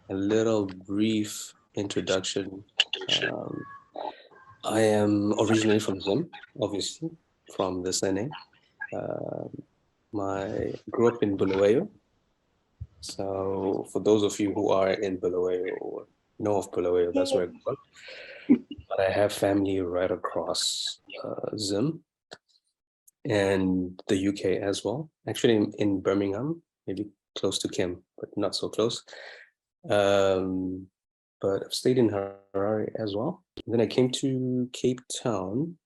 a little brief introduction. I am originally from Zim, obviously, from the Sene. I grew up in Bulawayo. So for those of you who are in Bulawayo or know of Bulawayo, that's where I grew up. But I have family right across Zim and the UK as well. Actually, in Birmingham, maybe close to Kim, but not so close. But I've stayed in Harare as well. And then I came to Cape Town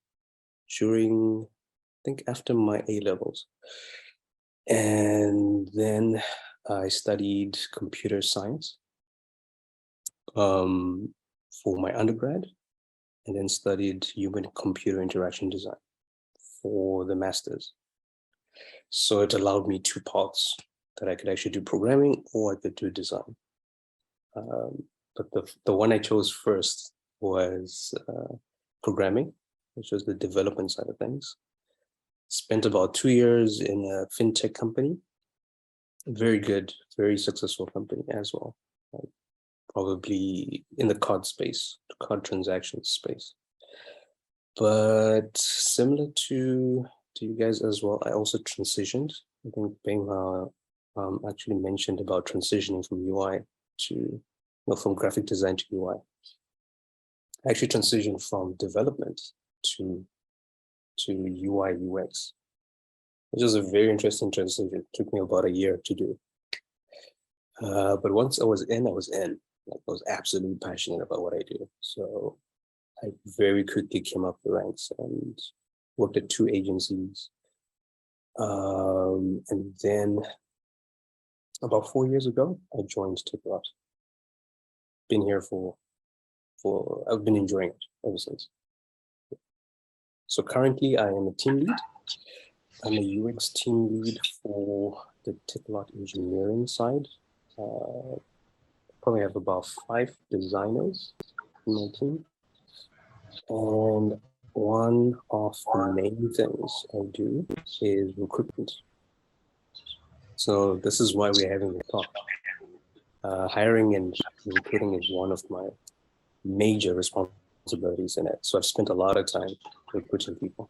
during, I think, after my A levels. And then I studied computer science for my undergrad, and then studied human computer interaction design for the master's. So it allowed me two paths, that I could actually do programming or I could do design. But the one I chose first was programming, which was the development side of things. Spent about 2 years in a fintech company. Very good, very successful company as well. Probably in the card space, card transactions space. But similar to you guys as well, I also transitioned. I think Bengha actually mentioned about transitioning from UI to, from graphic design to UI. I actually transitioned from development to UI UX, which was a very interesting transition. It took me about a year to do. But once I was in. Like, I was absolutely passionate about what I do. So I very quickly came up the ranks and worked at 2 agencies. And then about 4 years ago, I joined Takealot. Been here I've been enjoying it ever since. So currently I am a team lead. I'm a UX team lead for the Takealot engineering side. Probably have about 5 designers in my team. And one of the main things I do is recruitment. So this is why we're having the talk. Hiring and recruiting is one of my major responsibilities in it. So I've spent a lot of time recruiting people,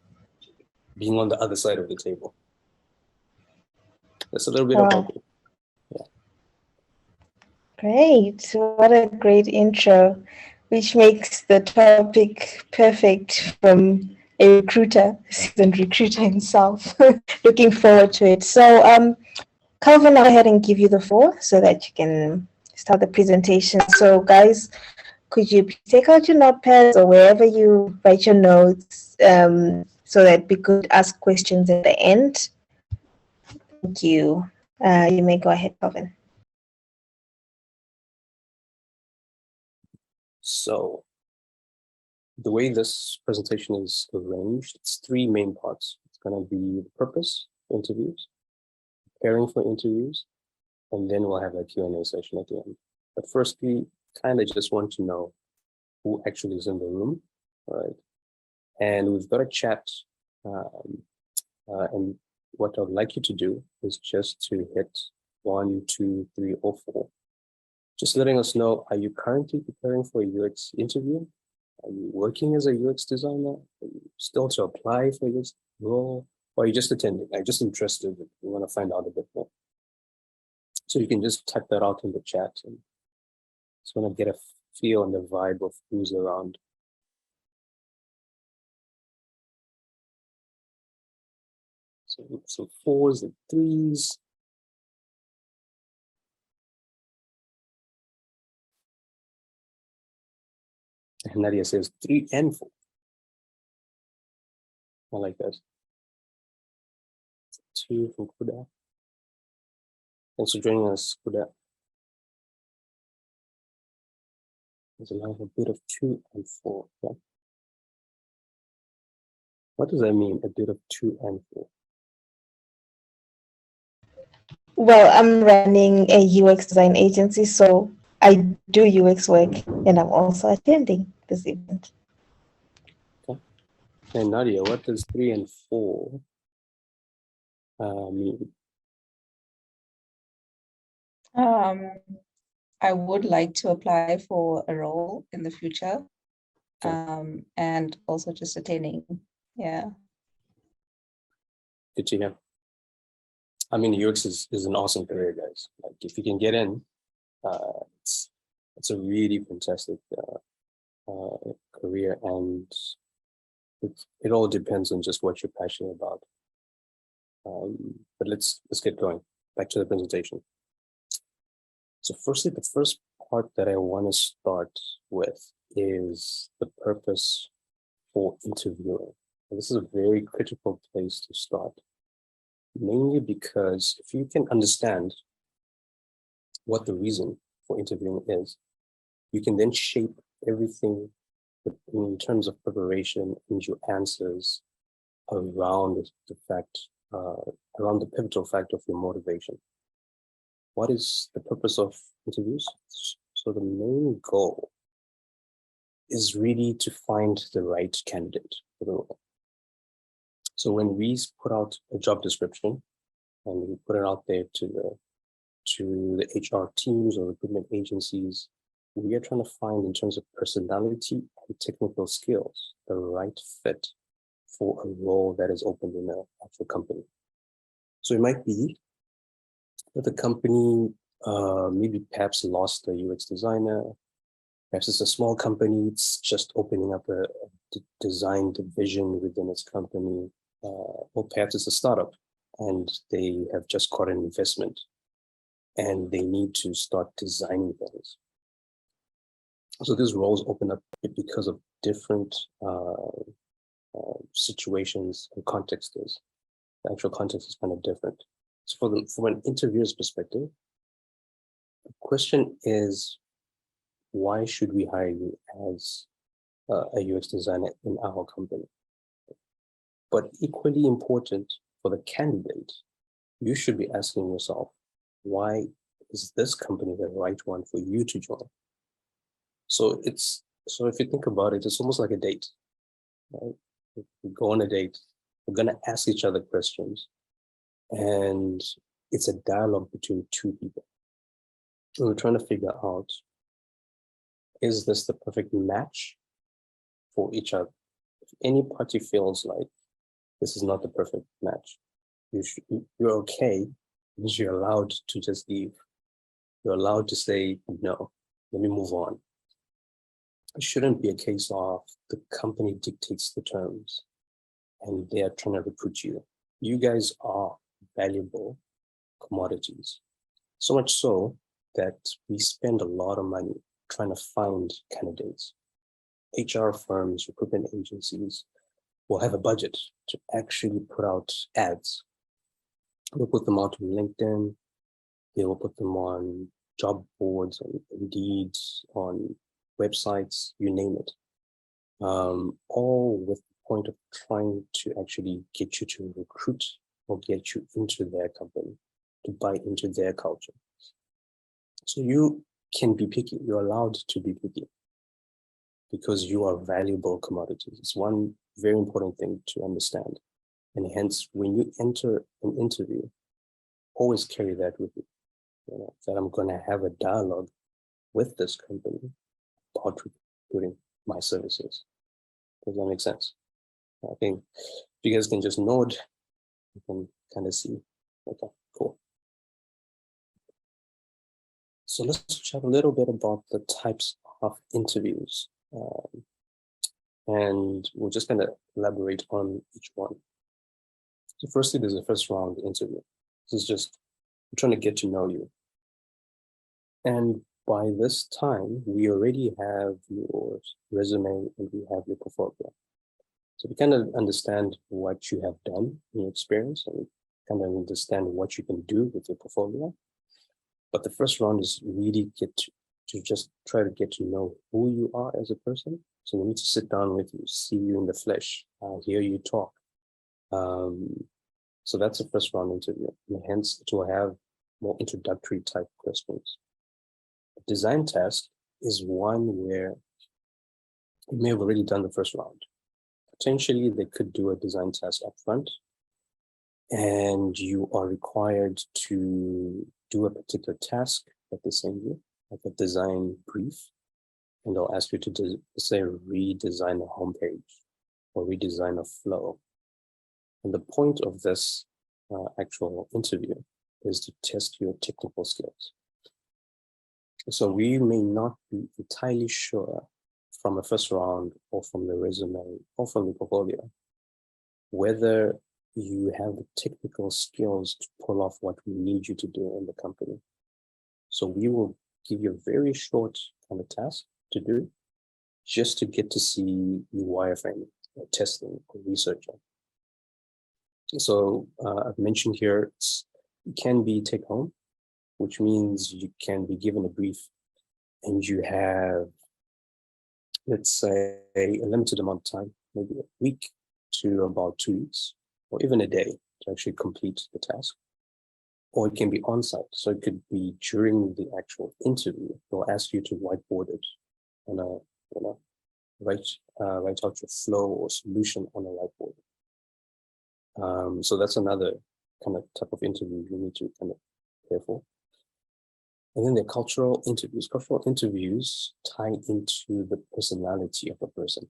being on the other side of the table. That's a little bit about me. Yeah. Great. What a great intro, which makes the topic perfect from a recruiter, seasoned recruiter himself. Looking forward to it. So, Calvin, I'll go ahead and give you the floor so that you can start the presentation. So, guys, could you take out your notepads or wherever you write your notes so that we could ask questions at the end? Thank you. You may go ahead, Calvin. So the way this presentation is arranged, it's 3 main parts. It's going to be the purpose for interviews, preparing for interviews, and then we'll have a Q&A session at the end. But firstly, kind of just want to know who actually is in the room, right? And we've got a chat, and what I'd like you to do is just to hit 1, 2, 3, or 4. Just letting us know, are you currently preparing for a UX interview? Are you working as a UX designer? Are you still to apply for this role? Or are you just attending? Are you just interested? You want to find out a bit more. So you can just type that out in the chat and just want to get a feel and the vibe of who's around. So 4s and 3s. And Nadia says 3 and 4. I like that. 2 from Kuda. Thanks for joining us, Kuda. There's a bit of 2 and 4. Yeah. What does that mean, a bit of 2 and 4? Well, I'm running a UX design agency, so I do UX work, and I'm also attending this event. Okay. And Nadia, what does 3 and 4 mean? I would like to apply for a role in the future, and also just attaining. Yeah. Good to hear. I mean, UX is an awesome career, guys. Like if you can get in, it's a really fantastic career, and it all depends on just what you're passionate about. But let's get going. Back to the presentation. So firstly, the first part that I want to start with is the purpose for interviewing. And this is a very critical place to start, mainly because if you can understand what the reason for interviewing is, you can then shape everything in terms of preparation and your answers around the fact, around the pivotal fact of your motivation. What is the purpose of interviews? So the main goal is really to find the right candidate for the role. So when we put out a job description and we put it out there to the HR teams or recruitment agencies, we are trying to find, in terms of personality and technical skills, the right fit for a role that is open in an actual company. So it might be that the company maybe perhaps lost a UX designer. Perhaps it's a small company, it's just opening up a design division within its company. Or perhaps it's a startup and they have just got an investment and they need to start designing things. So these roles open up because of different situations and contexts. The actual context is kind of different. So from an interviewer's perspective, the question is, why should we hire you as a UX designer in our company? But equally important for the candidate, you should be asking yourself, why is this company the right one for you to join? So if you think about it, it's almost like a date, right? If we go on a date, we're going to ask each other questions, and it's a dialogue between two people. And we're trying to figure out, is this the perfect match for each other? If any party feels like this is not the perfect match, you're okay, because you're allowed to just leave. You're allowed to say, no, let me move on. It shouldn't be a case of the company dictates the terms and they are trying to recruit you. You guys are valuable commodities. So much so that we spend a lot of money trying to find candidates. HR firms, recruitment agencies will have a budget to actually put out ads. They'll put them out on LinkedIn. They will put them on job boards, on Indeed, on websites, you name it. All with the point of trying to actually get you to recruit or get you into their company, to buy into their culture. So you can be picky. You're allowed to be picky because you are valuable commodities. It's one very important thing to understand. And hence, when you enter an interview, always carry that with you. That I'm going to have a dialogue with this company about recruiting my services. Does that make sense? I think if you guys can just nod, you can kind of see. Okay, cool. So let's chat a little bit about the types of interviews. And we're just going to elaborate on each one. So firstly, there's a first round interview. This is just trying to get to know you. And by this time, we already have your resume and we have your portfolio. So we kind of understand what you have done in your experience and kind of understand what you can do with your portfolio. But the first round is really get to just try to get to know who you are as a person. So we need to sit down with you, see you in the flesh, hear you talk. So that's the first round interview. And hence, it will have more introductory type questions. The design task is one where you may have already done the first round. Potentially, they could do a design task up front, and you are required to do a particular task that they send you. like a design brief, and they'll ask you to say redesign a homepage or redesign a flow. And the point of this actual interview is to test your technical skills. So we may not be entirely sure from a first round or from the resume or from the portfolio whether you have the technical skills to pull off what we need you to do in the company. So we will give you a very short kind of task to do just to get to see you wireframing or testing or researching. So I've mentioned here, it can be take home, which means you can be given a brief and you have, let's say, a limited amount of time, maybe a week to about 2 weeks, or even a day to actually complete the task. Or it can be on-site. So it could be during the actual interview. They'll ask you to whiteboard it on a, write out your flow or solution on a whiteboard. So that's another kind of type of interview you need to kind of prepare for. And then the cultural interviews. Cultural interviews tie into the personality of the person.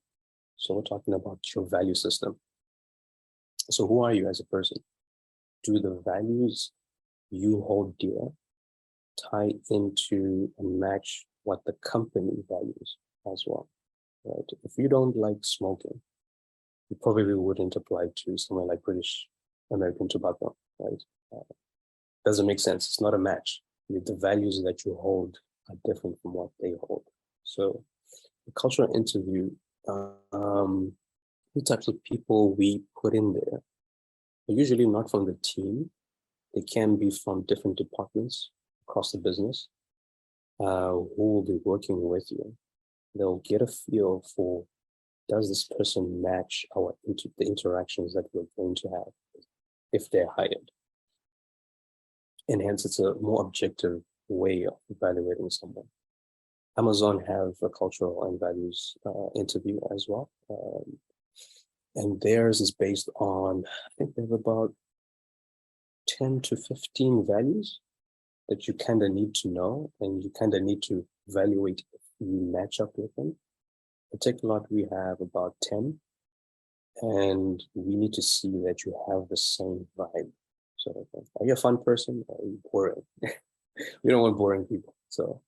So we're talking about your value system. So who are you as a person? Do the values you hold dear tie into and match what the company values as well, right? If you don't like smoking, you probably wouldn't apply to somewhere like British American Tobacco, right? Doesn't make sense. It's not a match. The values that you hold are different from what they hold. So the cultural interview, the types of people we put in there are usually not from the team. They can be from different departments across the business who will be working with you. They'll get a feel for, does this person match the interactions that we're going to have if they're hired? And hence it's a more objective way of evaluating someone. Amazon have a cultural and values interview as well. And theirs is based on, I think they have about 10 to 15 values that you kind of need to know, and you kind of need to evaluate if you match up with them. At Takealot, we have about 10, and we need to see that you have the same vibe. So are you a fun person or are you boring? We don't want boring people. So,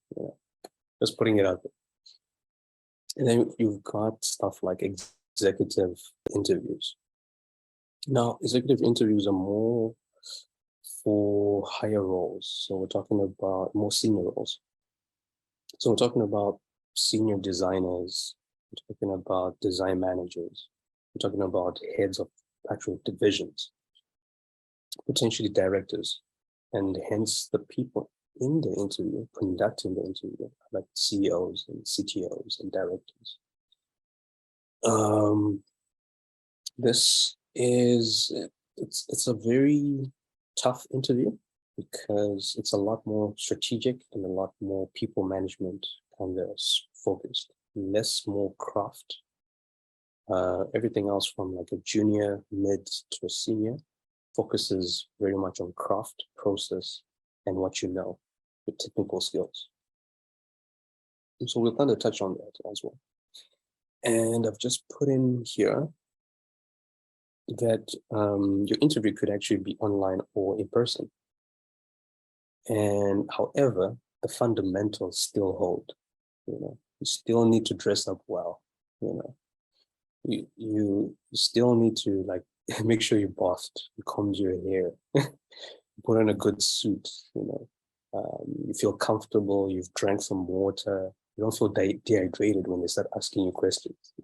just putting it out there. And then you've got stuff like executive interviews. Now, executive interviews are more for higher roles. So we're talking about more senior roles. So we're talking about senior designers, we're talking about design managers, we're talking about heads of actual divisions, potentially directors, and hence the people in the interview, conducting the interview, like CEOs and CTOs and directors. This is, it's a very tough interview because it's a lot more strategic and a lot more people management kind of focused, less more craft. Everything else from like a junior, mid to a senior focuses very much on craft, process, and what you know, the technical skills. And so we'll kind of touch on that as well. And I've just put in here that your interview could actually be online or in person. And however, the fundamentals still hold. You still need to dress up well. You still need to like make sure you're buffed, you combed your hair, put on a good suit. You feel comfortable. You've drank some water. You don't feel dehydrated when they start asking you questions.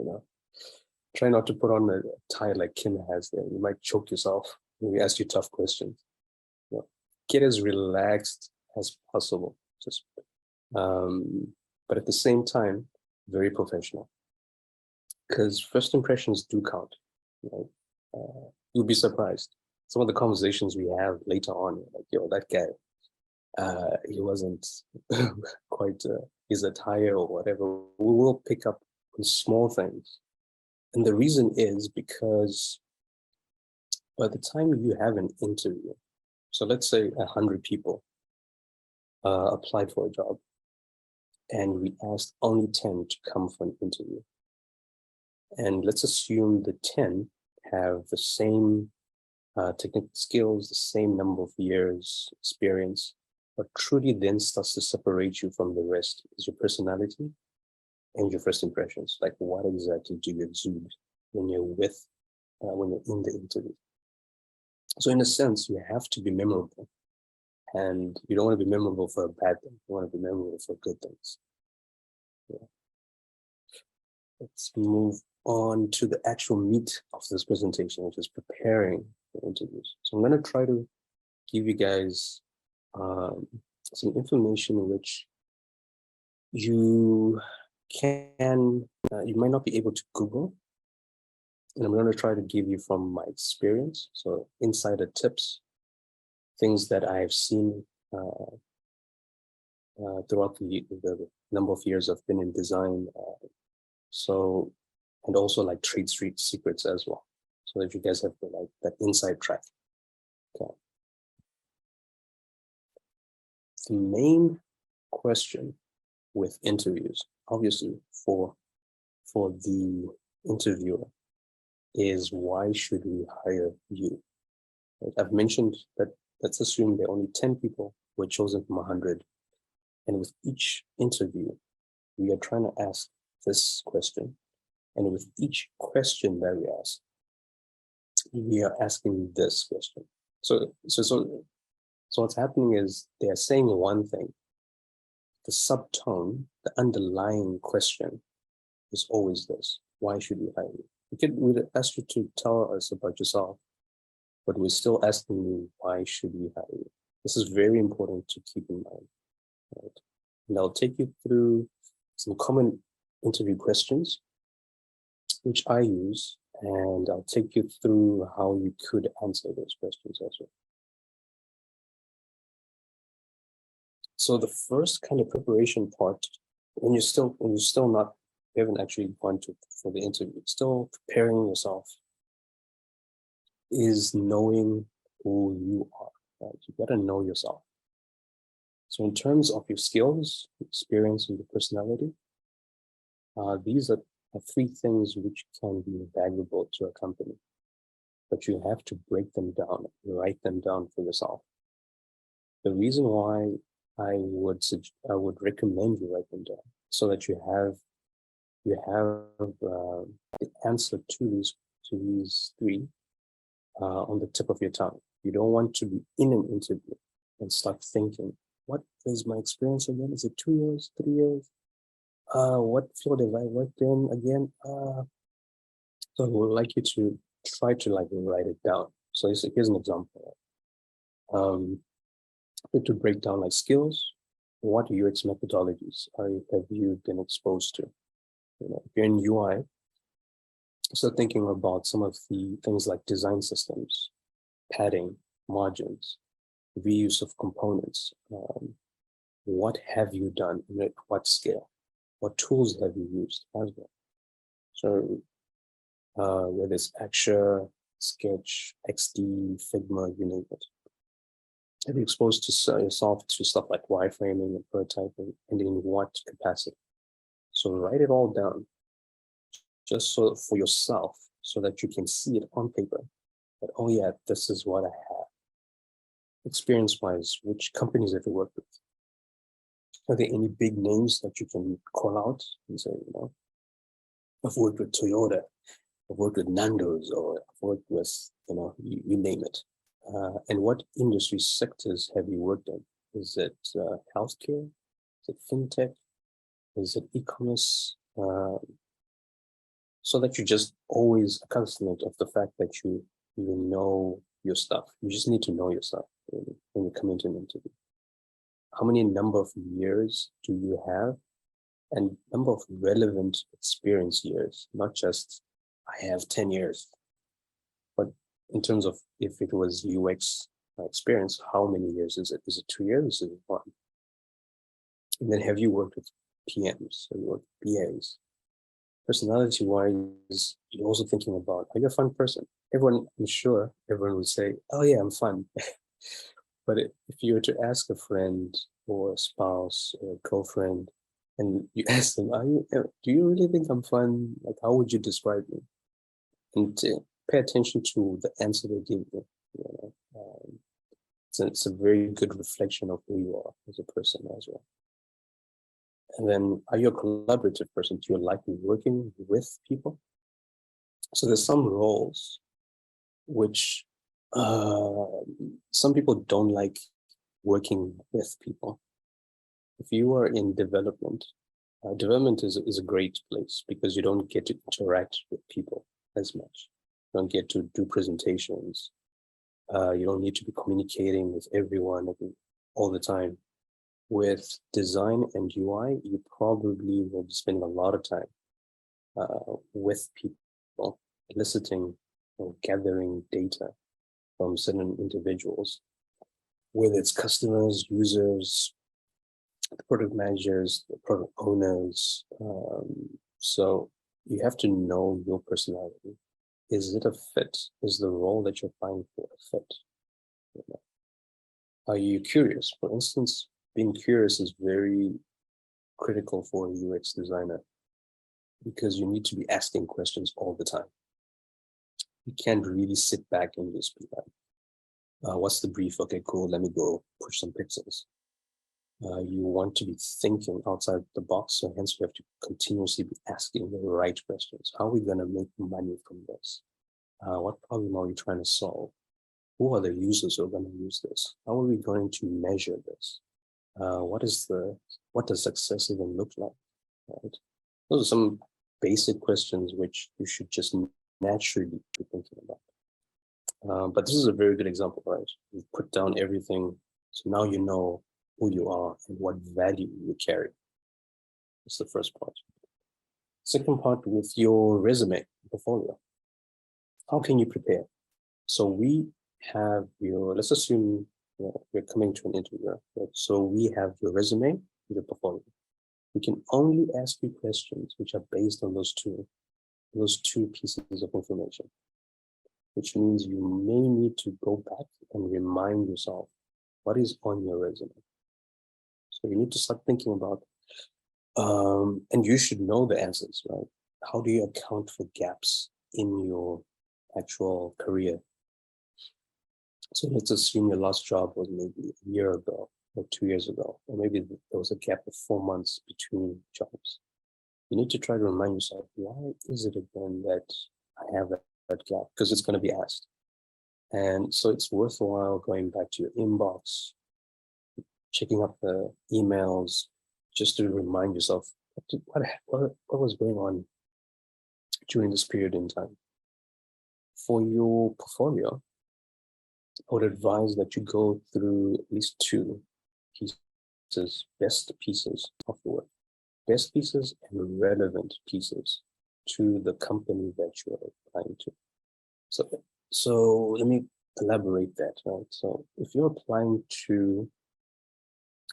Try not to put on a tie like Kim has there. You might choke yourself when we ask you tough questions. Get as relaxed as possible. But at the same time, very professional. Because first impressions do count. You'll be surprised. Some of the conversations we have later on, like, that guy, he wasn't quite his attire or whatever. We will pick up on small things. And the reason is because by the time you have an interview, so let's say 100 people applied for a job, and we asked only 10 to come for an interview. And let's assume the 10 have the same technical skills, the same number of years experience. What truly then starts to separate you from the rest is your personality and your first impressions. Like, what exactly do you exude when you're when you're in the interview? So in a sense, you have to be memorable, and you don't want to be memorable for a bad thing. You want to be memorable for good things. Yeah. Let's move on to the actual meat of this presentation, which is preparing for interviews. So I'm going to try to give you guys some information which you you might not be able to Google, and I'm going to try to give you from my experience. So insider tips, things that I've seen throughout the number of years I've been in design. And also like trade street secrets as well, so that you guys have like that inside track. Okay. The main question with interviews, obviously for the interviewer, is why should we hire you? Right? I've mentioned that let's assume there are only 10 people who are chosen from 100. And with each interview, we are trying to ask this question. And with each question that we ask, we are asking this question. So what's happening is they are saying one thing. The subtone, the underlying question is always this: why should we hire you? We'd ask you to tell us about yourself, but we're still asking you, why should we hire you? This is very important to keep in mind. Right? And I'll take you through some common interview questions which I use, and I'll take you through how you could answer those questions also. So the first kind of preparation part, when you haven't actually gone for the interview, still preparing yourself, is knowing who you are. Right? You gotta know yourself. So in terms of your skills, experience, and your personality, these are three things which can be valuable to a company, but you have to break them down, write them down for yourself. The reason why I would recommend you write them down, so that you have the answer to these three on the tip of your tongue. You don't want to be in an interview and start thinking, what is my experience again? Is it 2 years, 3 years? What field have I worked in again? So I would like you to try to write it down. So here's an example. To break down skills, what UX methodologies have you been exposed to? If you're in UI, start thinking about some of the things like design systems, padding, margins, reuse of components. What have you done and at what scale? What tools have you used as well? So whether it's Axure, Sketch, XD, Figma, you name it. Have you exposed yourself to stuff like wireframing and prototyping, and in what capacity? So write it all down, just so for yourself, so that you can see it on paper. That, oh yeah, this is what I have. Experience-wise, which companies have you worked with? Are there any big names that you can call out and say, I've worked with Toyota, I've worked with Nando's, or I've worked with, you name it. And what industry sectors have you worked in? Is it healthcare? Is it fintech? Is it e-commerce? So that you just always cognizant of the fact that you know your stuff. You just need to know yourself when you come into an interview. How many number of years do you have? And number of relevant experience years, not just I have 10 years, but in terms of if it was UX experience, how many years is it? Is it 2 years? Is it 1? And then have you worked with PMs? Have you worked with BAs? Personality-wise, you're also thinking about, are you a fun person? I'm sure everyone would say, oh yeah, I'm fun. But if you were to ask a friend or a spouse or a girlfriend, and you ask them, do you really think I'm fun? Like, how would you describe me? And pay attention to the answer they give you. It's a very good reflection of who you are as a person as well. And then, are you a collaborative person? Do you like working with people? So there's some roles which some people don't like working with people. If you are in development, development is a great place because you don't get to interact with people as much. You don't get to do presentations. You don't need to be communicating with everyone all the time. With design and UI, you probably will be spending a lot of time with people, eliciting or gathering data from certain individuals, whether it's customers, users, the product managers, the product owners. So you have to know your personality. Is it a fit? Is the role that you're applying for a fit? Are you curious? For instance, being curious is very critical for a UX designer because you need to be asking questions all the time. You can't really sit back and just be like, what's the brief? Okay, cool. Let me go push some pixels. You want to be thinking outside the box, so hence you have to continuously be asking the right questions. How are we going to make money from this? What problem are we trying to solve? Who are the users who are going to use this? How are we going to measure this? What does success even look like? Right? Those are some basic questions which you should just naturally be thinking about. But this is a very good example, right? You've put down everything, so now you know who you are and what value you carry. That's the first part. Second part, with your resume portfolio. How can you prepare? So we have let's assume you're coming to an interview. Right? So we have your resume, your portfolio. We can only ask you questions which are based on those two pieces of information, which means you may need to go back and remind yourself what is on your resume. So you need to start thinking about, and you should know the answers, right? How do you account for gaps in your actual career? So let's assume your last job was maybe a year ago or 2 years ago, or maybe there was a gap of 4 months between jobs. You need to try to remind yourself, why is it again that I have that gap? Because it's going to be asked. And so it's worthwhile going back to your inbox, checking up the emails, just to remind yourself what was going on during this period in time. For your portfolio, I would advise that you go through at least 2 pieces, best pieces of the work, best pieces and relevant pieces to the company that you're applying to. So let me elaborate that, right? So if you're applying to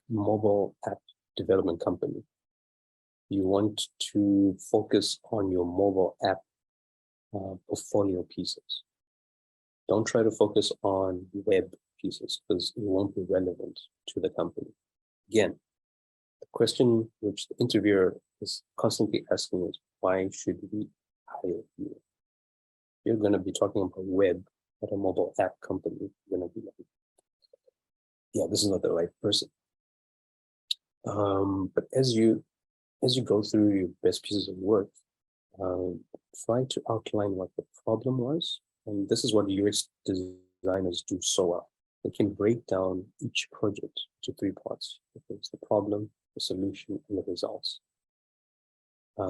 mobile app development company, you want to focus on your mobile app portfolio pieces. Don't try to focus on web pieces because it won't be relevant to the company. Again, the question which the interviewer is constantly asking is, why should we hire you? You're going to be talking about web at a mobile app company. You're going to be like, yeah, this is not the right person. But as you go through your best pieces of work, try to outline what the problem was. And this is what UX designers do so well. They can break down each project into 3 parts. It's the problem, the solution, and the results.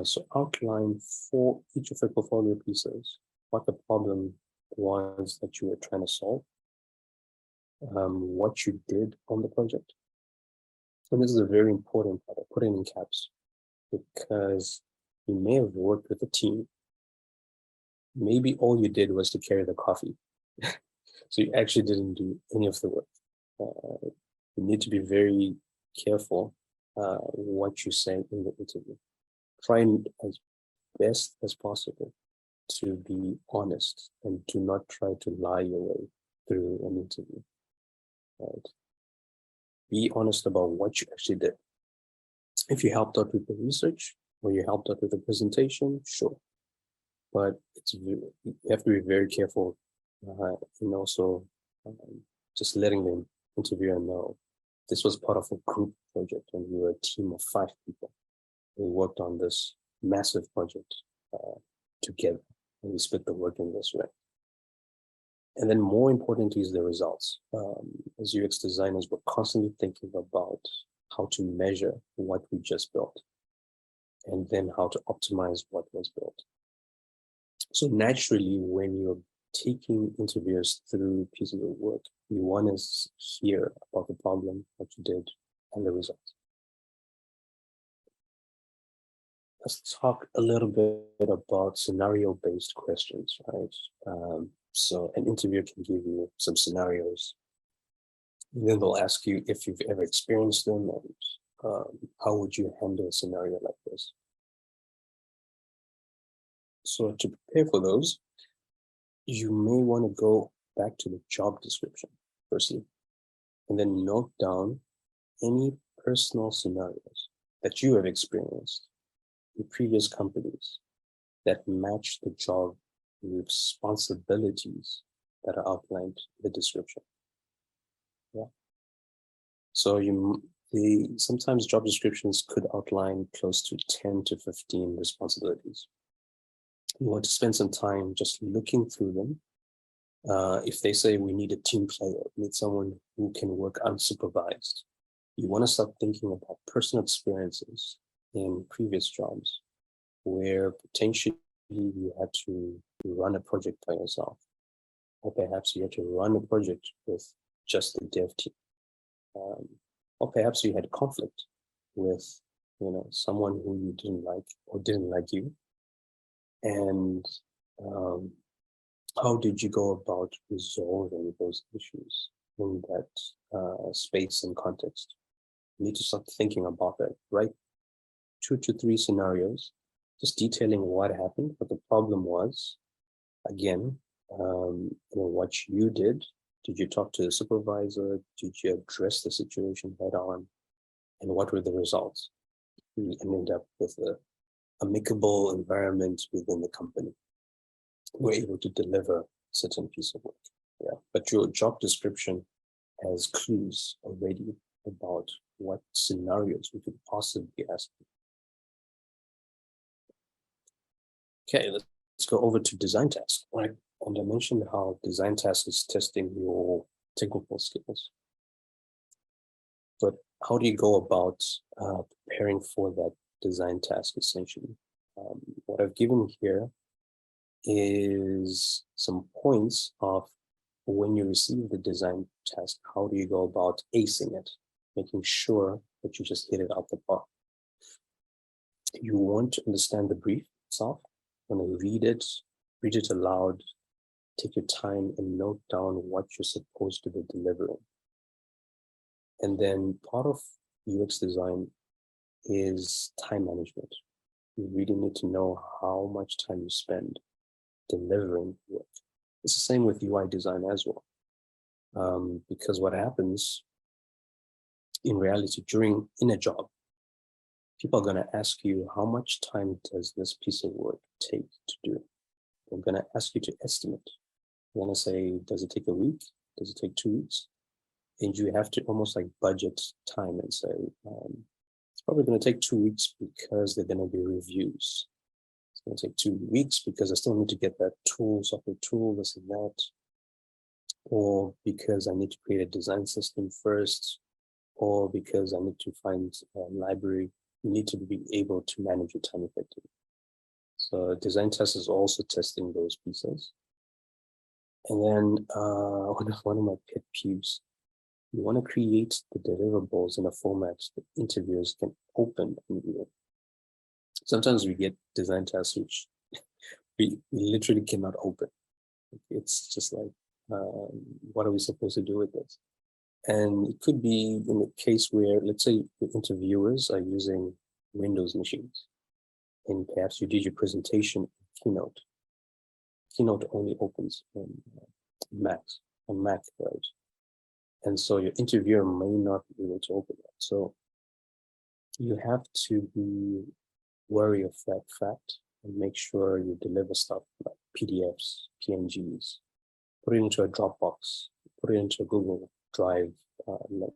So outline for each of the portfolio pieces what the problem was that you were trying to solve, what you did on the project. And this is a very important part. I put it in caps because you may have worked with a team. Maybe all you did was to carry the coffee. So you actually didn't do any of the work. You need to be very careful what you say in the interview. Try as best as possible to be honest and do not try to lie your way through an interview. Right? Be honest about what you actually did. If you helped out with the research or you helped out with the presentation, sure. But you have to be very careful and also just letting the interviewer know this was part of a group project and we were a team of 5 people. We worked on this massive project together and we split the work in this way. And then more importantly is the results. As UX designers, we're constantly thinking about how to measure what we just built and then how to optimize what was built. So naturally, when you're taking interviewers through pieces of work, you want to hear about the problem, what you did, and the results. Let's talk a little bit about scenario-based questions, right? So an interviewer can give you some scenarios, and then they'll ask you if you've ever experienced them and how would you handle a scenario like this. So to prepare for those, you may want to go back to the job description firstly, and then note down any personal scenarios that you have experienced in previous companies that match the job responsibilities that are outlined in the description. Yeah. So sometimes job descriptions could outline close to 10 to 15 responsibilities. You want to spend some time just looking through them. If they say we need a team player, we need someone who can work unsupervised, you want to start thinking about personal experiences in previous jobs where potentially you had to run a project by yourself, or perhaps you had to run a project with just the dev team, or perhaps you had conflict with someone who you didn't like or didn't like you, and how did you go about resolving those issues in that space and context? You need to start thinking about that, right? 2 to 3 scenarios, just detailing what happened, what the problem was. Again, what you did. Did you talk to the supervisor? Did you address the situation head on? And what were the results? We ended up with an amicable environment within the company. We're able to deliver a certain piece of work. Yeah, but your job description has clues already about what scenarios we could possibly ask. Okay, let's go over to design task. Right, and I mentioned how design task is testing your technical skills. But how do you go about preparing for that design task, essentially? What I've given here is some points of when you receive the design task, how do you go about acing it, making sure that you just hit it out the park? You want to understand the brief itself. You want to read it aloud, take your time and note down what you're supposed to be delivering. And then part of UX design is time management. You really need to know how much time you spend delivering work. It's the same with UI design as well. Because what happens in reality in a job, people are going to ask you, how much time does this piece of work take to do? They're going to ask you to estimate. They're going to say, does it take a week? Does it take 2 weeks? And you have to almost like budget time and say, it's probably going to take 2 weeks because they're going to be reviews. It's going to take 2 weeks because I still need to get that software tool, this and that. Or because I need to create a design system first, or because I need to find a library. You need to be able to manage your time effectively. So design test is also testing those pieces. And then one of my pet peeves, you want to create the deliverables in a format that interviewers can open and view. Sometimes we get design tasks which we literally cannot open. It's just like, what are we supposed to do with this? And it could be in a case where, let's say, the interviewers are using Windows machines, and perhaps you did your presentation in Keynote. Keynote only opens on Mac, right? And so your interviewer may not be able to open that. So you have to be wary of that fact and make sure you deliver stuff like PDFs, PNGs, put it into a Dropbox, put it into a Google Drive link.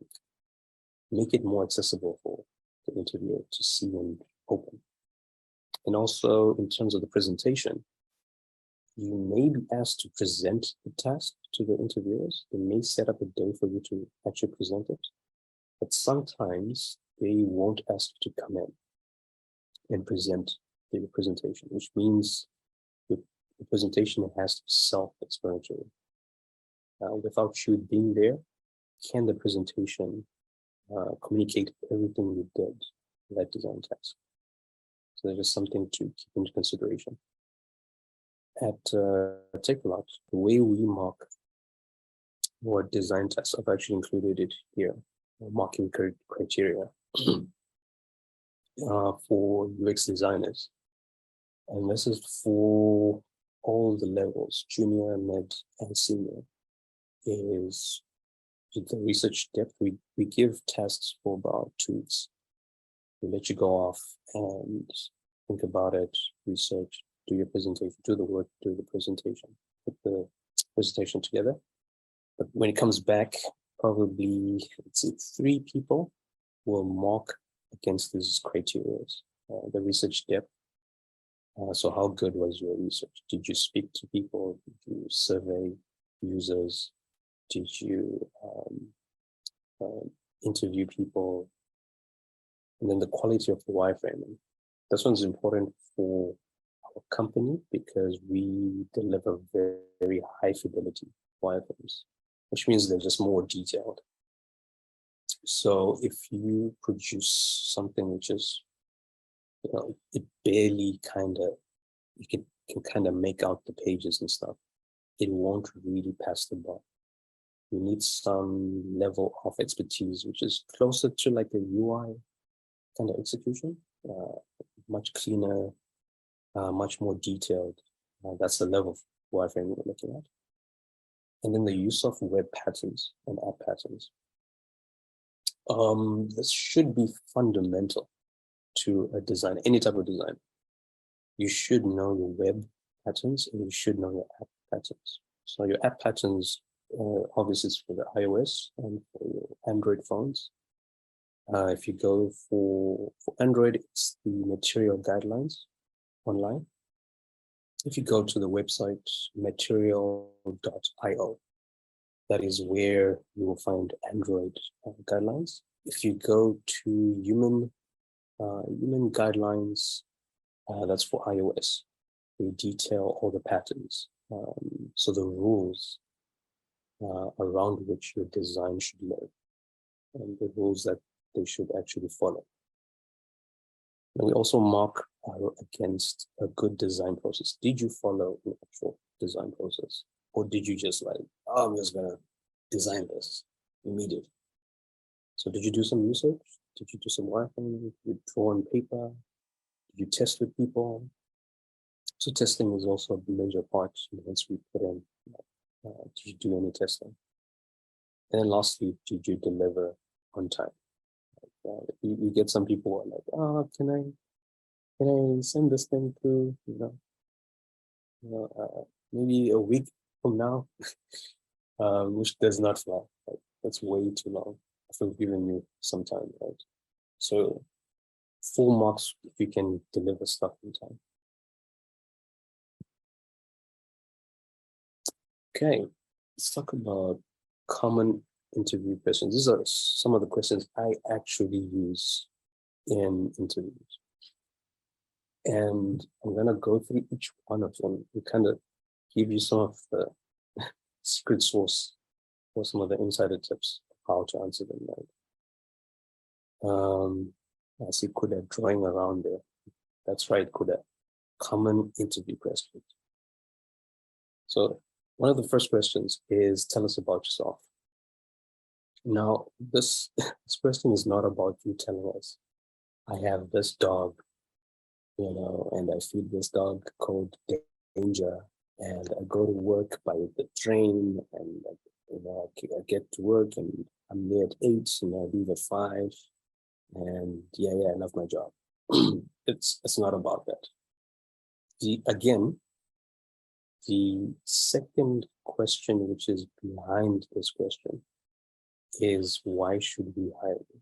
Make it more accessible for the interviewer to see and open. And also in terms of the presentation, you may be asked to present the task to the interviewers. They may set up a day for you to actually present it, but sometimes they won't ask you to come in and present the presentation, which means the presentation has to be self-explanatory. Without you being there, can the presentation communicate everything you did in that design task? So there's just something to keep into consideration. At Takealot, the way we mark our design tasks, I've actually included it here, marking criteria for UX designers. And this is for all the levels, junior, mid, and senior, is the research depth. We give tasks for about 2 weeks. We let you go off and think about it, research, do your presentation, do the work, do the presentation, put the presentation together. But when it comes back, probably, let's see, 3 people will mark against these criteria. The research depth. So how good was your research? Did you speak to people? Did you survey users? Did you interview people? And then the quality of the wireframing. This one's important for our company because we deliver very, very high fidelity wireframes, which means they're just more detailed. So if you produce something which is, it barely you can kind of make out the pages and stuff, it won't really pass the bar. You need some level of expertise, which is closer to like a UI kind of execution, much cleaner, much more detailed. That's the level of wireframe we're looking at. And then the use of web patterns and app patterns. This should be fundamental to a design, any type of design. You should know your web patterns and you should know your app patterns. So your app patterns, obviously, is for the iOS and for your Android phones. If you go for Android, it's the material guidelines online. If you go to the website material.io, that is where you will find Android guidelines. If you go to human guidelines, that's for iOS. They detail all the patterns. So the rules around which your design should live and the rules that they should actually follow. And we also mark against a good design process. Did you follow an actual design process? Or did you just like, I'm just gonna design this immediately? So did you do some research? Did you do some wireframing? Did you draw on paper? Did you test with people? So testing is also a major part once we put in, did you do any testing? And then lastly, did you deliver on time? You get some people who are like, oh, can I send this thing through, maybe a week from now, which does not fly. Like, that's way too long. I've given you some time, right? So full marks if you can deliver stuff in time. Okay, let's talk about common interview questions. These are some of the questions I actually use in interviews. And I'm gonna go through each one of them and kind of give you some of the secret sauce or some of the insider tips of how to answer them right. I see Kuda drawing around there. That's right, Kuda. Common interview questions. So one of the first questions is, tell us about yourself. Now, this question is not about you telling us, I have this dog, and I feed this dog called Danger, and I go to work by the train, and I get to work, and I'm there at 8, and I leave at 5, And yeah, I love my job. It's not about that. Again, the second question, which is behind this question, is why should we hire you?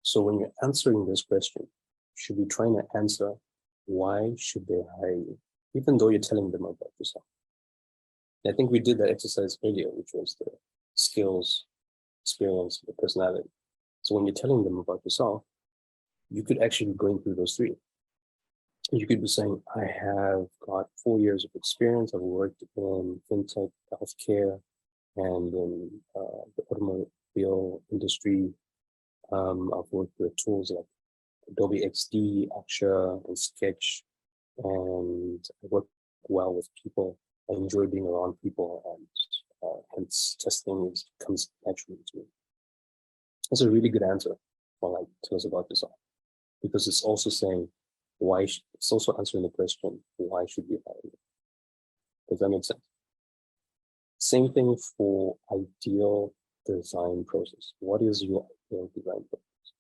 So when you're answering this question, you should be trying to answer why should they hire you, even though you're telling them about yourself. I think we did that exercise earlier, which was the skills, experience, the personality. So when you're telling them about yourself, you could actually be going through those three. You could be saying, I have got 4 years of experience. I've worked in fintech, healthcare, and in the automobile industry. I've worked with tools like Adobe XD, Action, and Sketch, and I work well with people. I enjoy being around people, and hence testing comes naturally to me. That's a really good answer for like, tell us about yourself, because it's also saying why. It's also answering the question, why should we hire you? Does that make sense? Same thing for ideal design process. What is your ideal design process?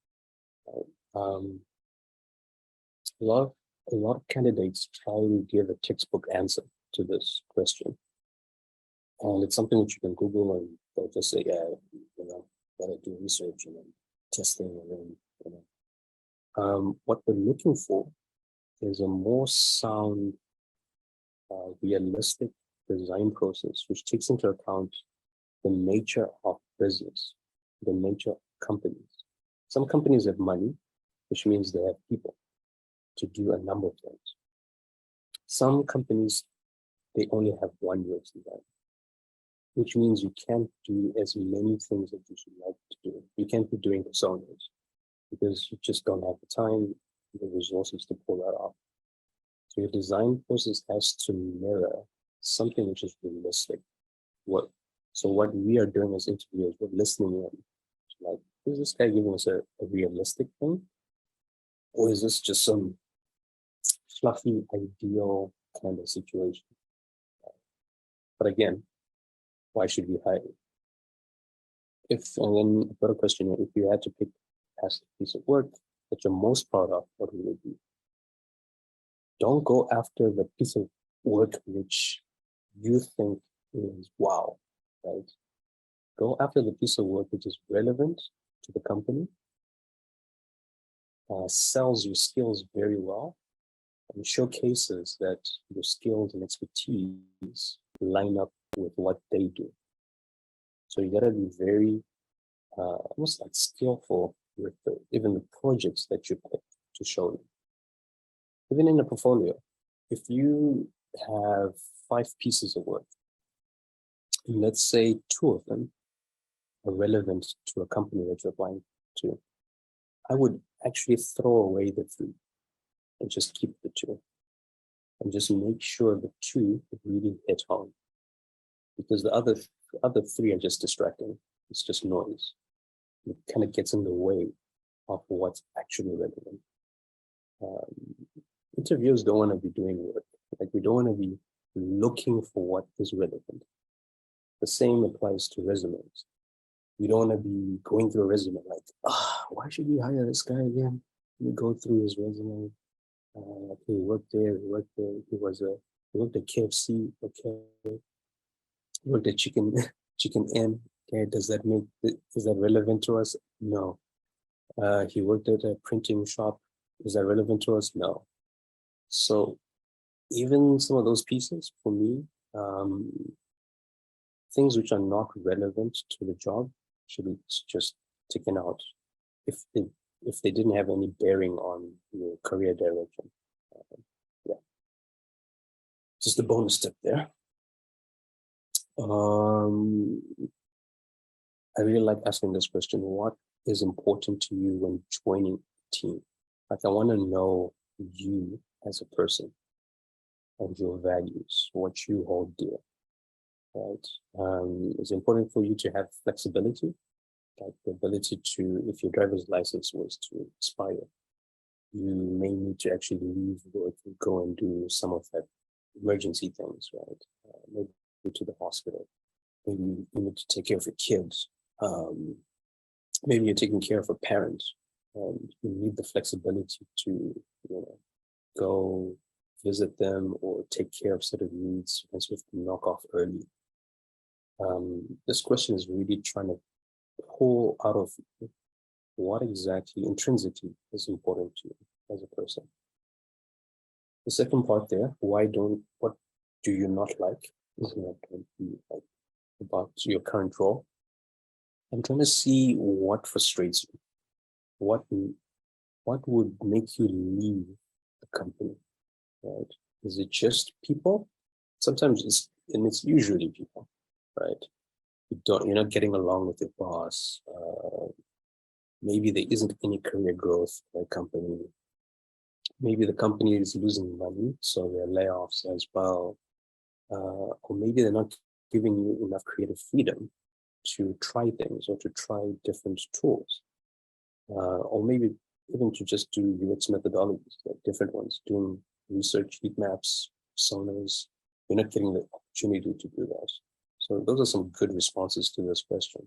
Right? A lot of candidates try to give a textbook answer to this question, and it's something that you can Google, and they'll just say, yeah, gotta do research and then testing, and then what we're looking for is a more sound, realistic design process, which takes into account the nature of business, the nature of companies. Some companies have money, which means they have people to do a number of things. Some companies, they only have one UX design, which means you can't do as many things that you should like to do. You can't be doing personas because you just don't have the time, the resources to pull that off. So your design process has to mirror something which is realistic. So what we are doing as interviewers, we're listening in. Like, is this guy giving us a realistic thing? Or is this just some fluffy, ideal kind of situation? But again, why should we hire you? And then I've got a question here. If you had to pick a piece of work that you're most proud of, what would it be? Don't go after the piece of work which you think is wow, right? Go after the piece of work which is relevant to the company, sells your skills very well, and showcases that your skills and expertise line up with what they do. So you gotta be very, almost like skillful with even the projects that you pick to show them. Even in a portfolio, if you have 5 pieces of work, and let's say 2 of them are relevant to a company that you're applying to, I would actually throw away the 3 and just keep the 2, and just make sure the 2 really hit home, because the other 3 are just distracting. It's just noise. It kind of gets in the way of what's actually relevant. Interviewers don't want to be doing work. Like, we don't want to be looking for what is relevant. The same applies to resumes. You don't want to be going through a resume like, why should we hire this guy again? You go through his resume. Okay, he worked there, he worked at KFC, okay. He worked at Chicken Inn. Okay, is that relevant to us? No. He worked at a printing shop. Is that relevant to us? No. So even some of those pieces, for me, things which are not relevant to the job should be just taken out if they didn't have any bearing on your career direction. Yeah, just a bonus tip there. I really like asking this question: what is important to you when joining a team? Like, I want to know you as a person and your values, what you hold dear, right? It's important for you to have flexibility, like the ability to, if your driver's license was to expire, you may need to actually leave work and go and do some of that emergency things, right? Maybe to the hospital. Maybe you need to take care of your kids. Maybe you're taking care of a parent and you need the flexibility to, go visit them or take care of set of needs once you have to knock off early. This question is really trying to pull out of what exactly intrinsically is important to you as a person. The second part there, what do you not like? Is not going to be like about your current role. I'm trying to see what frustrates you. What would make you leave the company, right? Is it just people? Sometimes it's usually people, right? You're not getting along with your boss. Maybe there isn't any career growth in the company. Maybe the company is losing money, so there are layoffs as well. Or maybe they're not giving you enough creative freedom to try things or to try different tools. Or maybe even to just do UX methodologies, like different ones, doing research, heat maps, personas. You're not getting the opportunity to do that. So those are some good responses to this question.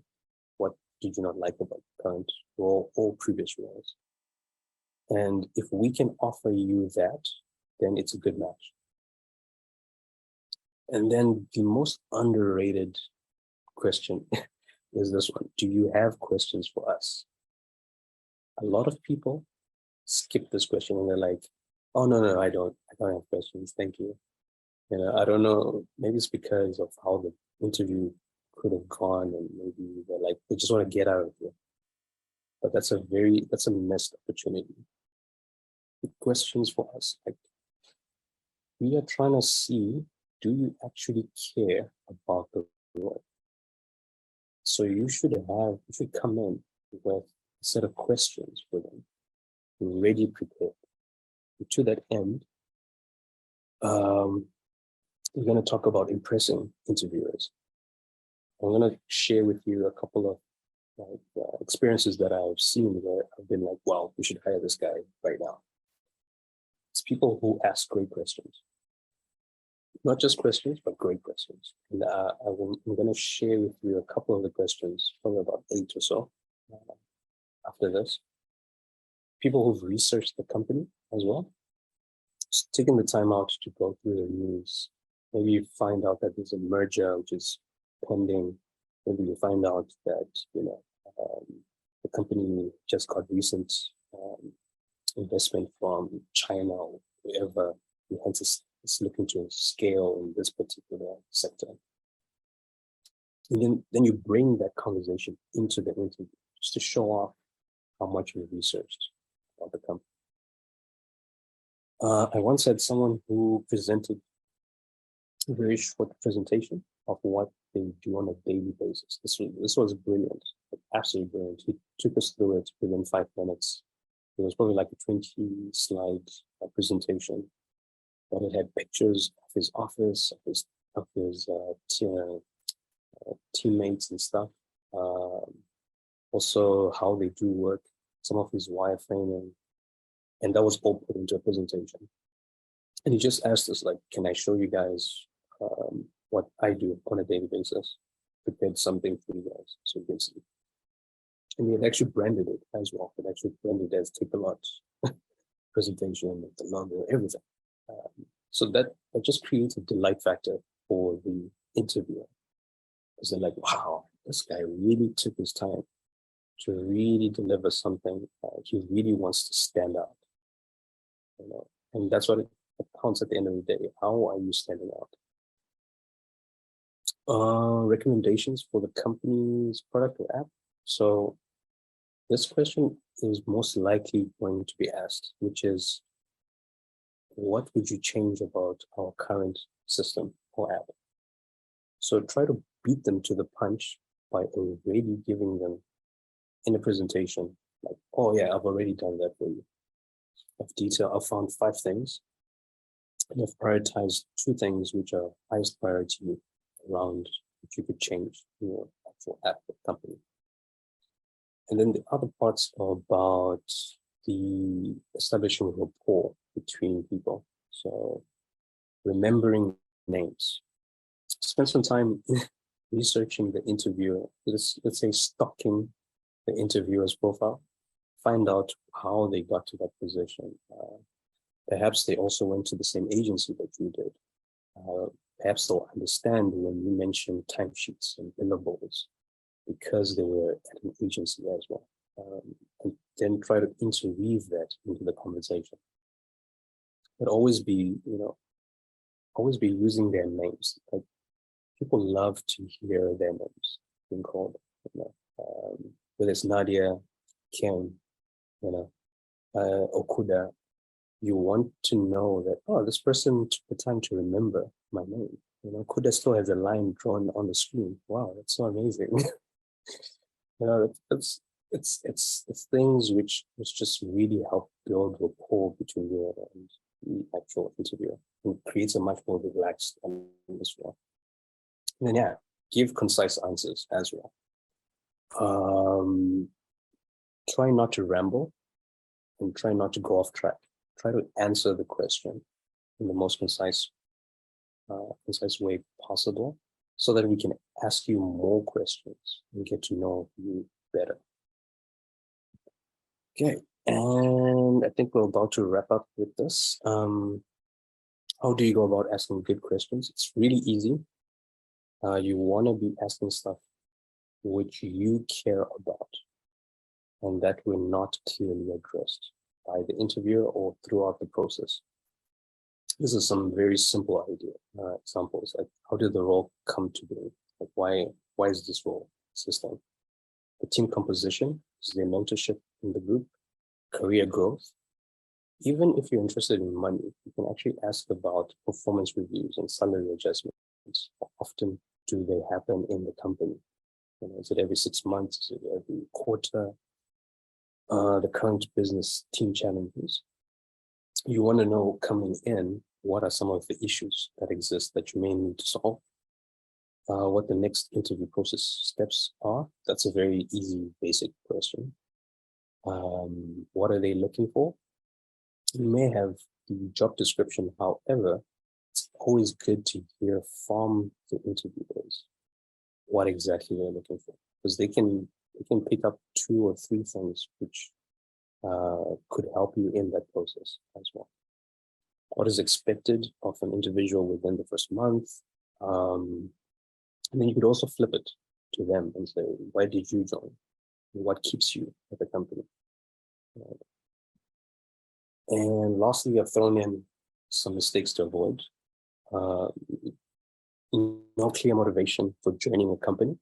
What did you not like about the current role or previous roles? And if we can offer you that, then it's a good match. And then the most underrated question is this one. Do you have questions for us? A lot of people skip this question and they're like, oh, no, I don't have questions. Thank you. I don't know. Maybe it's because of how the interview could have gone, and maybe they're like, they just want to get out of here. But that's a missed opportunity. The questions for us, like, we are trying to see, do you actually care about the role? So you should come in with a set of questions for them, ready prepared. And to that end, we're going to talk about impressing interviewers. I'm going to share with you a couple of experiences that I've seen where I've been like, wow, we should hire this guy right now. It's people who ask great questions. Not just questions, but great questions. And I'm going to share with you a couple of the questions, probably about 8 or so after this. People who've researched the company as well. Just taking the time out to go through the news. Maybe you find out that there's a merger which is pending. Maybe you find out that, the company just got recent investment from China or wherever, and hence it's looking to scale in this particular sector. And then you bring that conversation into the interview just to show off how much you've researched about the company. I once had someone who presented a very short presentation of what they do on a daily basis. This was brilliant, absolutely brilliant. He took us through it within 5 minutes. It was probably like a 20-slide presentation, but it had pictures of his office, of his teammates and stuff. Also, how they do work, some of his wireframing, and that was all put into a presentation. And he just asked us, like, can I show you guys what I do on a daily basis? Prepared something for you guys so you can see. And he had actually branded it as well. It actually branded it as Takealot presentation, the logo, everything. So that just creates a delight factor for the interviewer. Because they're like, wow, this guy really took his time to really deliver something. He really wants to stand out. And that's what it counts at the end of the day. How are you standing out? Recommendations for the company's product or app. So this question is most likely going to be asked, which is, what would you change about our current system or app? So try to beat them to the punch by already giving them in a presentation, like, oh yeah, I've already done that for you. I've found 5 things, and I've prioritized 2 things which are highest priority around which you could change in your actual app or company. And then the other parts are about the establishing rapport between people. So remembering names. Spend some time researching the interviewer. Let's say stalking the interviewer's profile. find out how they got to that position. Perhaps they also went to the same agency that you did. Perhaps they'll understand when you mention timesheets and billables because they were at an agency as well. And then try to interweave that into the conversation. But always be using their names. Like, people love to hear their names being called. Whether it's Nadia, Kim, Okuda, you want to know that, oh, this person took the time to remember my name. Okuda still has a line drawn on the screen. Wow, that's so amazing. It's things which just really help build rapport between you and the actual interviewer, and creates a much more relaxed atmosphere. And then give concise answers as well. Try not to ramble and try not to go off track. Try to answer the question in the most concise way possible, so that we can ask you more questions and get to know you better. Okay, and I think we're about to wrap up with this. How do you go about asking good questions? It's really easy. You want to be asking stuff which you care about and that were not clearly addressed by the interviewer or throughout the process. This is some very simple examples, like how did the role come to be? Like why is this role existing? The team composition, is there mentorship in the group, career growth? Even if you're interested in money, you can actually ask about performance reviews and salary adjustments. How often do they happen in the company? Is it every 6 months? Is it every quarter? The current business team challenges. You want to know coming in, what are some of the issues that exist that you may need to solve? What the next interview process steps are. That's a very easy, basic question. What are they looking for? You may have the job description. However, it's always good to hear from the interviewers what exactly they're looking for, because they can pick up 2 or 3 things which could help you in that process as well. What is expected of an individual within the first month? And then you could also flip it to them and say, why did you join? What keeps you at the company? And lastly, I've thrown in some mistakes to avoid. No clear motivation for joining a company.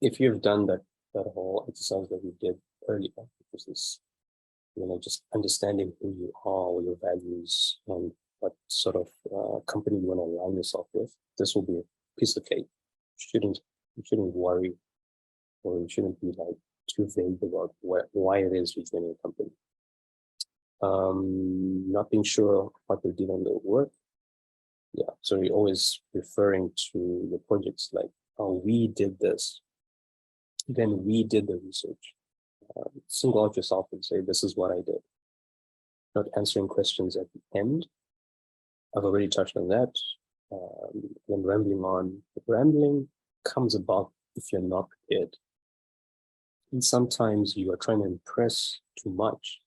If you've done that whole exercise that we did earlier, which is just understanding who you are, your values, and what sort of company you want to align yourself with, this will be a piece of cake. You shouldn't worry, or you shouldn't be like too vague about why it is you're joining a company. Not being sure what they did on their work. Yeah, so you're always referring to the projects like, oh, we did this, then we did the research. Single out yourself and say, this is what I did. Not answering questions at the end. I've already touched on that. Then rambling on. Rambling comes about if you're not prepared. And sometimes you are trying to impress too much.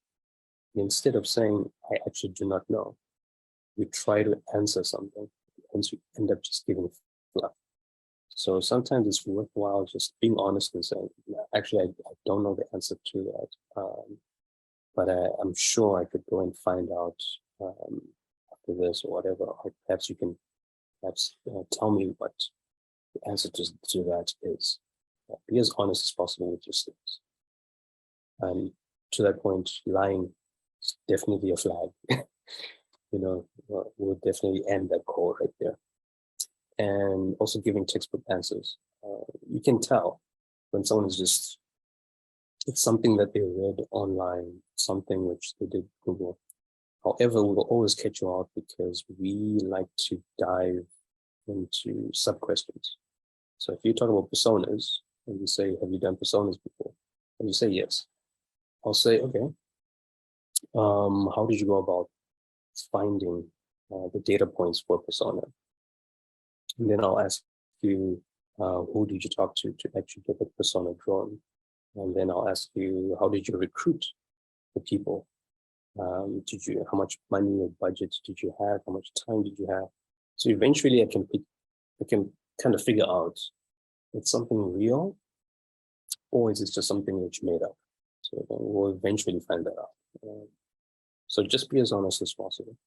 Instead of saying, I actually do not know, you try to answer something, and you end up just giving fluff. So sometimes it's worthwhile just being honest and saying, actually, I don't know the answer to that, but I'm sure I could go and find out after this or whatever. Or perhaps you can tell me what the answer to that is. Be as honest as possible with your students. And to that point, lying is definitely a flag. We'll definitely end that call right there. And also giving textbook answers. You can tell when someone is just, it's something that they read online, something which they did Google. However, we will always catch you out because we like to dive into sub-questions. So if you talk about personas and you say, have you done personas before? And you say yes. I'll say, okay. How did you go about finding the data points for persona? And then I'll ask you, who did you talk to actually get the persona drawn? And then I'll ask you, how did you recruit the people? How much money or budget did you have? How much time did you have? So eventually I can kind of figure out it's something real or is it just something that you made up? So then we'll eventually find that out. So just be as honest as possible.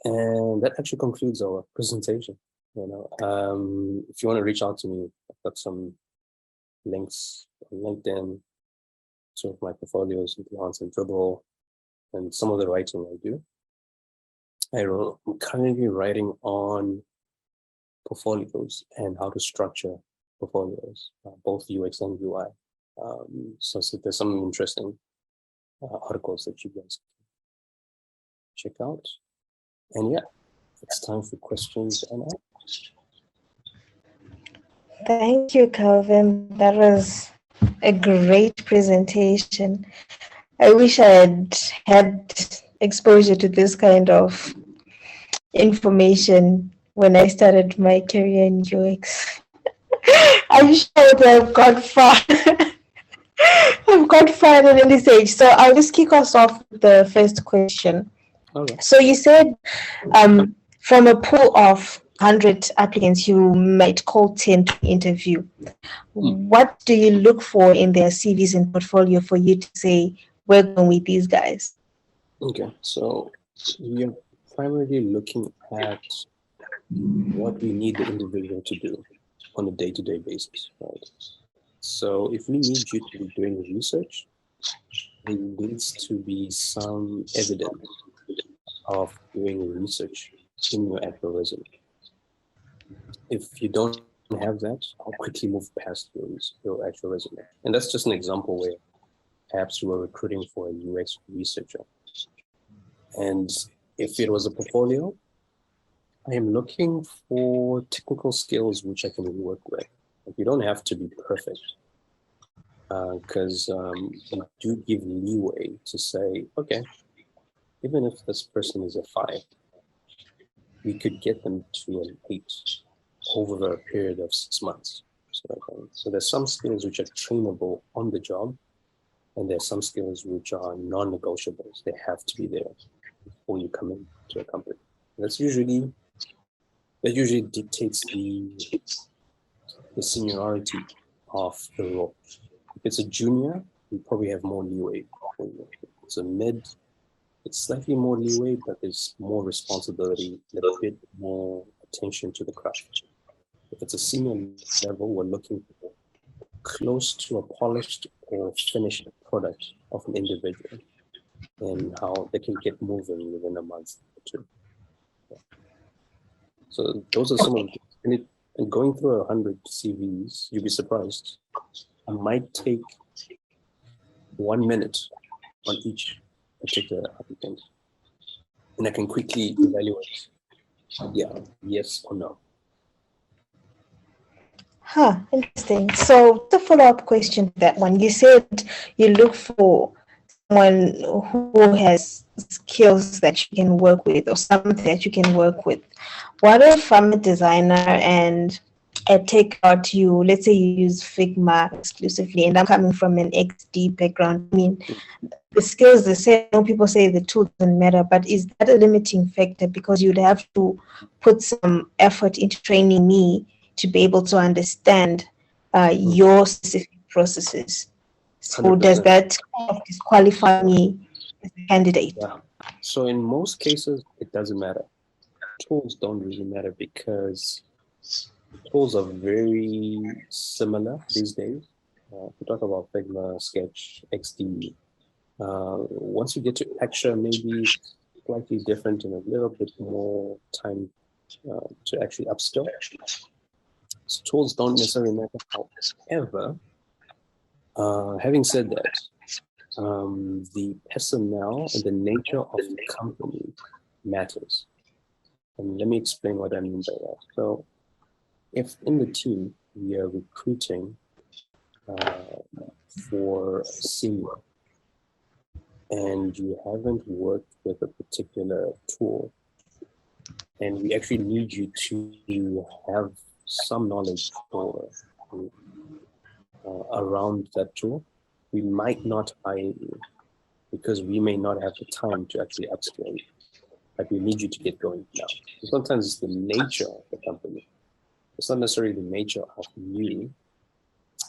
And that actually concludes our presentation. If you want to reach out to me, I've got some links on LinkedIn, some of my portfolios with Lance and Dribble, and some of the writing I do. I'm currently writing on portfolios and how to structure portfolios, both UX and UI. So there's some interesting articles that you guys can check out. And yeah, it's time for questions and answers. Thank you, Calvin. That was a great presentation. I wish I had exposure to this kind of information when I started my career in UX. I'm sure that I've got far. I've got far at any stage. So I'll just kick us off with the first question. Okay. So you said from a pool of 100 applicants, you might call 10 to interview. What do you look for in their CVs and portfolio for you to say, we're going with these guys? Okay, so we are primarily looking at what we need the individual to do on a day-to-day basis, right? So if we need you to be doing research, there needs to be some evidence of doing research in your actual resume. If you don't have that, I'll quickly move past your actual resume. And that's just an example where perhaps you were recruiting for a UX researcher. And if it was a portfolio, I am looking for technical skills which I can work with. Like, you don't have to be perfect, because we do give leeway to say, okay, even if this person is a 5, we could get them to an 8 over a period of 6 months. So there's some skills which are trainable on the job, and there's some skills which are non-negotiables. They have to be there before you come into a company. That usually dictates the seniority of the role. If it's a junior, you probably have more leeway. If it's a mid, it's slightly more leeway, but there's more responsibility, a bit more attention to the craft. If it's a senior level, we're looking for close to a polished or finished product of an individual and how they can get moving within a month or 2. Yeah. So those are some of the, and going through 100 CVs, you'll be surprised. I might take 1 minute on each particular applicant, and I can quickly evaluate, yes or no. Interesting. So the follow-up question to that one, you said you look for someone who has skills that you can work with or something that you can work with. What if I'm a designer and at Takealot, let's say you use Figma exclusively, and I'm coming from an XD background? I mean, the skills, people say the tool doesn't matter, but is that a limiting factor? Because you'd have to put some effort into training me to be able to understand your specific processes. So 100%. Does that disqualify me as a candidate? Yeah. So in most cases, it doesn't matter. Tools don't really matter because tools are very similar these days. If we talk about Figma, Sketch, XD, once you get to Extra, maybe slightly different and a little bit more time to actually upskill. So tools don't necessarily matter. However, having said that, the personnel and the nature of the company matters. And let me explain what I mean by that. So if in the team we are recruiting for a senior and you haven't worked with a particular tool, and we actually need you to have some knowledge for around that tool, we might not hire you because we may not have the time to actually upskill you. Like we need you to get going now. So sometimes it's the nature of the company. It's not necessarily the nature of you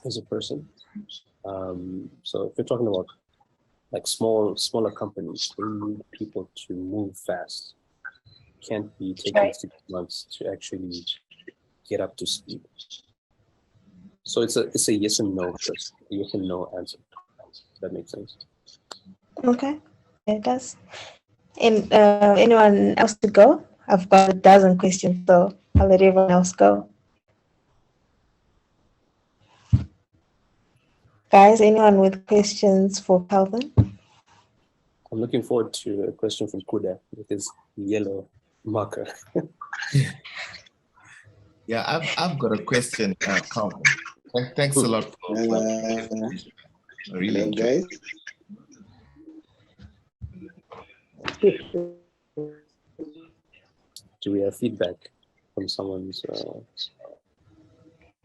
as a person. So if you're talking about like smaller companies, they need people to move fast. Can't be taking 6 months to actually get up to speed. So it's a yes and no question, a yes and no answer. Does that make sense? Okay, it does. And anyone else to go? I've got a dozen questions, so I'll let everyone else go. Guys, anyone with questions for Calvin? I'm looking forward to a question from Kuda with his yellow marker. Yeah, I've got a question, Calvin. Thanks a lot for really guys. Do we have feedback from someone's?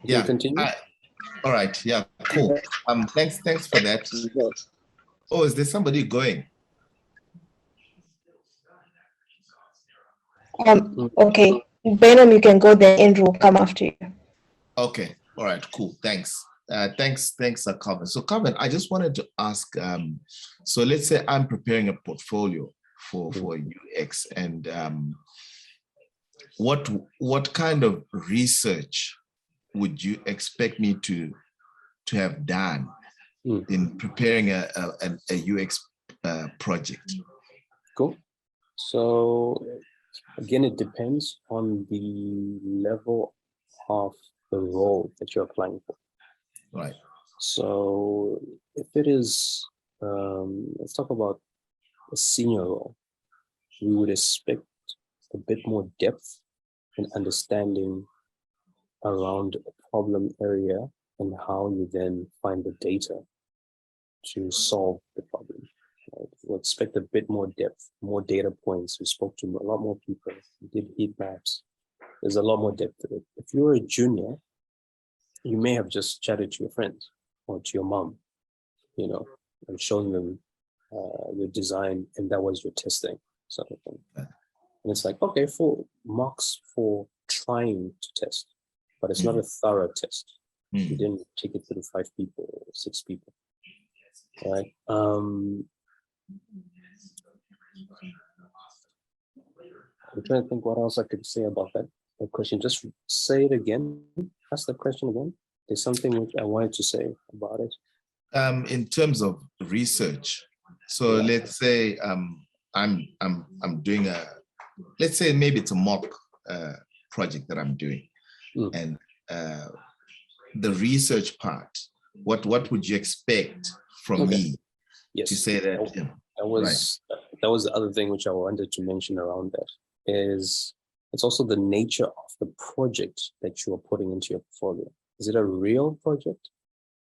Yeah. Continue. All right. Yeah. Cool. Thanks for that. Oh, is there somebody going? Okay, Benham, you can go there. Andrew will come after you. Okay. All right. Cool. Thanks. Thanks, Calvin. So, Calvin, I just wanted to ask. So, let's say I'm preparing a portfolio for UX, and what kind of research would you expect me to have done in preparing a UX project? Cool. So again, it depends on the level of the role that you're applying for. Right. So if it is, let's talk about a senior role, we would expect a bit more depth and understanding around a problem area and how you then find the data to solve the problem. Right? We'll expect a bit more depth, more data points. We spoke to a lot more people, we did heat maps. There's a lot more depth to it. If you're a junior, you may have just chatted to your friends or to your mom, and showing them your design, and that was your testing, sort of thing. And it's like, okay, for marks for trying to test, but it's not a thorough test. You didn't take it through 5 people or 6 people, right? I'm trying to think what else I could say about that question. Just say it again. Ask the question again. There's something which I wanted to say about it. In terms of research, so let's say I'm doing let's say maybe it's a mock project that I'm doing, and the research part, what would you expect from me to say that? That was the other thing which I wanted to mention around that is it's also the nature of the project that you are putting into your portfolio. Is it a real project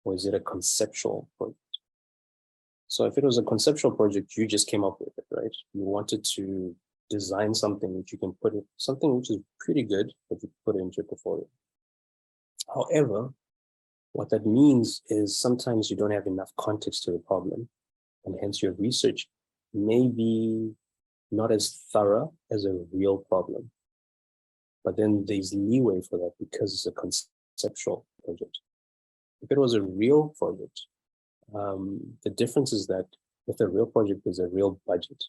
or is it a conceptual project? So if it was a conceptual project, you just came up with it, right? You wanted to design something which you can put it, something which is pretty good, but you put it into your portfolio. However, what that means is sometimes you don't have enough context to the problem, and hence your research may be not as thorough as a real problem. But then there's leeway for that because it's a conceptual project. If it was a real project, the difference is that with a real project, there's a real budget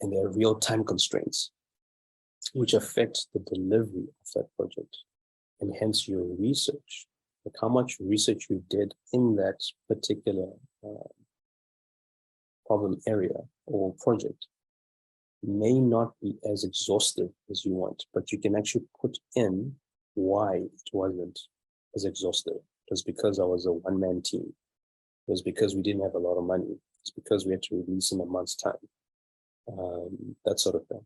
and there are real time constraints which affect the delivery of that project, and hence your research, like how much research you did in that particular problem area or project may not be as exhaustive as you want, but you can actually put in why it wasn't as exhaustive. It was because I was a one-man team. It was because we didn't have a lot of money. It's because we had to release in a month's time. That sort of thing.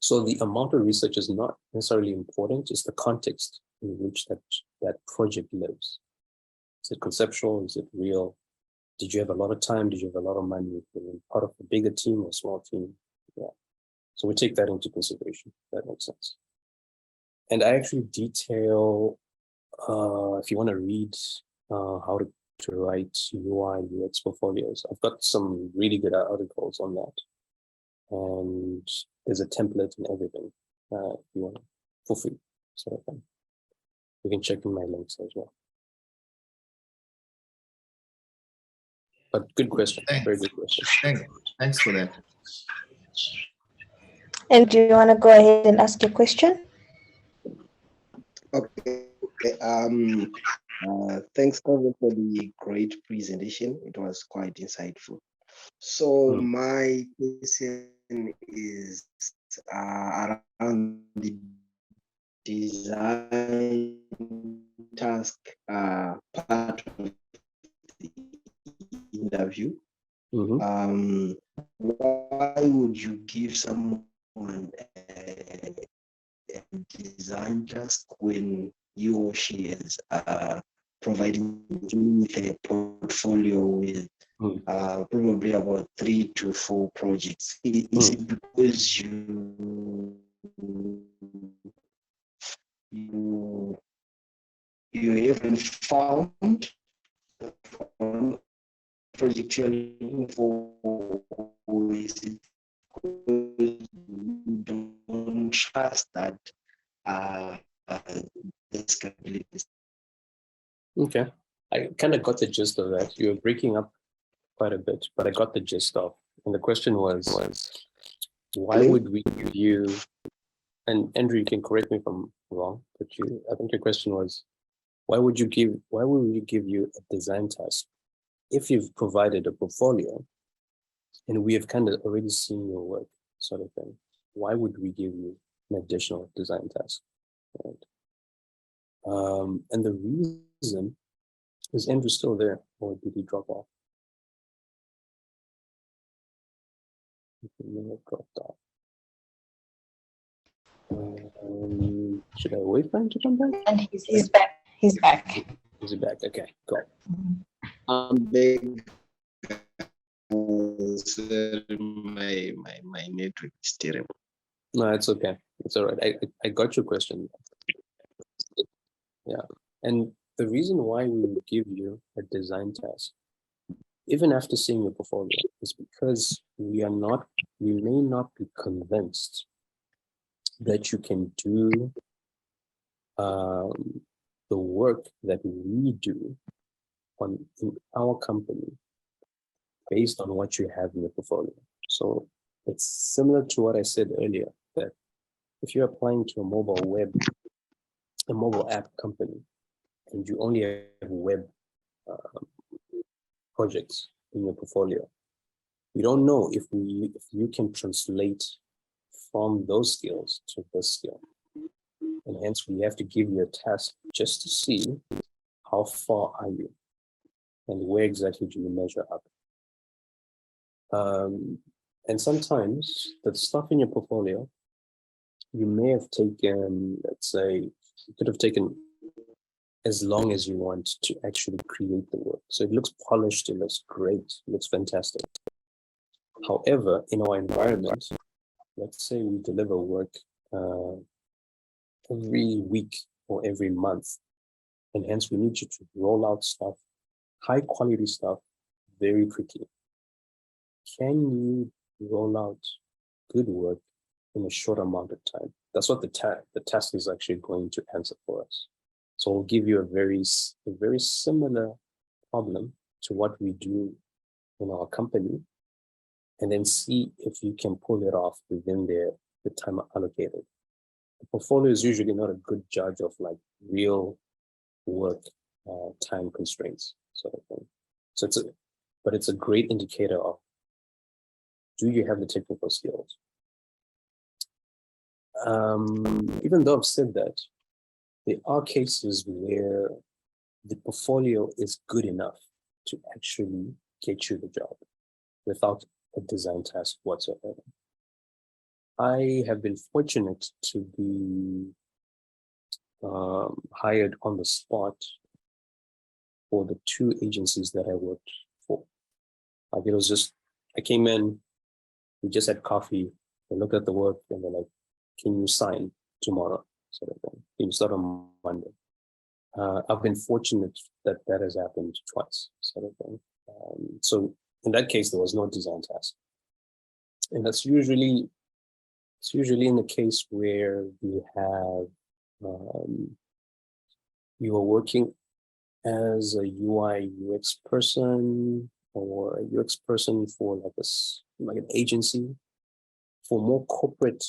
So the amount of research is not necessarily important. It's the context in which that project lives. Is it conceptual? Is it real? Did you have a lot of time? Did you have a lot of money? Were you part of a bigger team or small team? Yeah. So we take that into consideration. That makes sense. And I actually detail, if you want to read how to write UI, UX portfolios. I've got some really good articles on that. And there's a template and everything if you want, for free, sort of thing. You can check in my links as well. But good question, very good question. Thanks for that. And do you want to go ahead and ask your question? Okay. Thanks, Calvin, for the great presentation. It was quite insightful. So my question is around the design task part of the interview. Why would you give someone a design task when you or she is providing you with a portfolio with probably about 3 to 4 projects? Is it because you haven't found one project you're looking for, or is it because you don't trust that this capabilities? Okay, I kind of got the gist of that. You were breaking up quite a bit, but I got the gist of. And the question was why would we give you? And Andrew, you can correct me if I'm wrong, but I think your question was, why would we give you a design task if you've provided a portfolio and we have kind of already seen your work, sort of thing? Why would we give you an additional design task? Right? And the reason is Andrew still there, or did he drop off? He may have dropped off. Should I wait for him to come back? And he's back. He's back. Is he back? Okay, cool. I'm big. My network is terrible. No, it's okay. It's all right. I got your question. Yeah. And the reason why we would give you a design task, even after seeing your portfolio, is because we may not be convinced that you can do the work that we do in our company based on what you have in your portfolio. So it's similar to what I said earlier, that if you're applying to a mobile app company, and you only have web projects in your portfolio, we don't know if you can translate from those skills to this skill. And hence we have to give you a task just to see how far are you and where exactly do you measure up. And sometimes the stuff in your portfolio, you may have taken, let's say, you could have taken as long as you want to actually create the work. So it looks polished, it looks great, it looks fantastic. However, in our environment, let's say we deliver work every week or every month, and hence we need you to roll out stuff, high quality stuff, very quickly. Can you roll out good work in a short amount of time? That's what the task is actually going to answer for us. So we'll give you a very similar problem to what we do in our company, and then see if you can pull it off within the time allocated. The portfolio is usually not a good judge of like real work time constraints, sort of thing. So it's a great indicator of, do you have the technical skills? Even though I've said that, there are cases where the portfolio is good enough to actually get you the job without a design task whatsoever. I have been fortunate to be hired on the spot for the 2 agencies that I worked for. Like it was just, I came in, we just had coffee, they looked at the work and they're like, can you sign tomorrow? Sort of thing. Can you start on Monday? I've been fortunate that that has happened twice, sort of thing. So in that case, there was no design task, and it's usually in the case where you have you are working as a UI UX person or a UX person for like an agency. For more corporate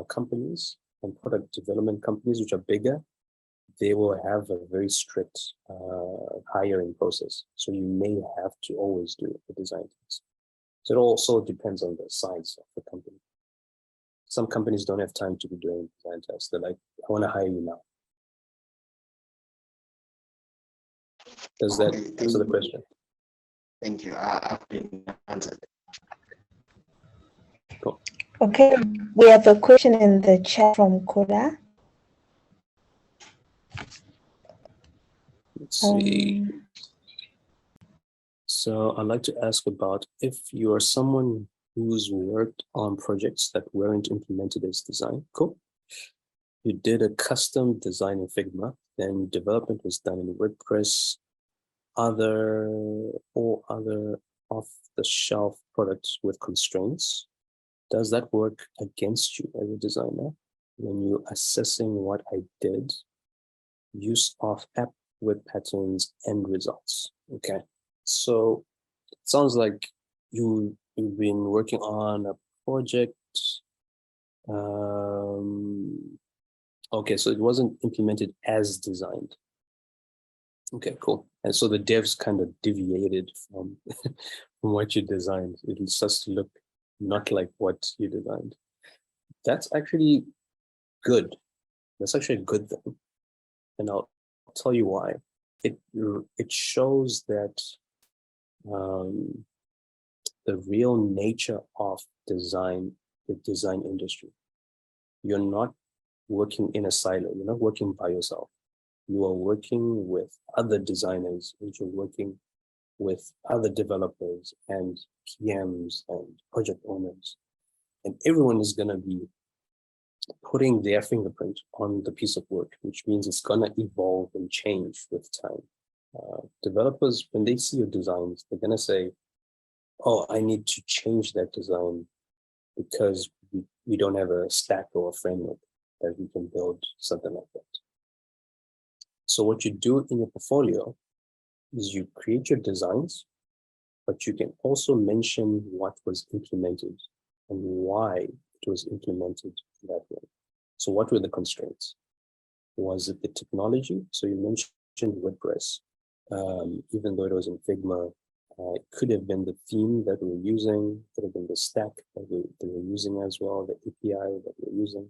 companies and product development companies which are bigger, they will have a very strict hiring process. So you may have to always do the design test. So it also depends on the size of the company. Some companies don't have time to be doing design tests. They're like, I want to hire you now. Does that answer the question? Thank you. I've been answered. Cool. Okay, we have a question in the chat from Koda. Let's see. So I'd like to ask about if you are someone who's worked on projects that weren't implemented as design. Cool. You did a custom design in Figma, then development was done in WordPress, other off-the-shelf products with constraints. Does that work against you as a designer when you're assessing what I did? Use of app with patterns and results. Okay, so it sounds like you've been working on a project. Okay, so it wasn't implemented as designed. Okay, cool. And so the devs kind of deviated from, from what you designed. It starts to look not like what you designed. That's actually good. That's actually a good thing. And I'll tell you why. It shows that the real nature of design, the design industry. You're not working in a silo. You're not working by yourself. You are working with other designers, and you're working with other developers and PMs and project owners. And everyone is going to be putting their fingerprint on the piece of work, which means it's going to evolve and change with time. Developers, when they see your designs, they're going to say, oh, I need to change that design because we don't have a stack or a framework that we can build something like that. So what you do in your portfolio is you create your designs, but you can also mention what was implemented and why it was implemented that way. So what were the constraints? Was it the technology? So you mentioned WordPress, even though it was in Figma, it could have been the theme that we were using, could have been the stack that they were using as well, the API that we were using.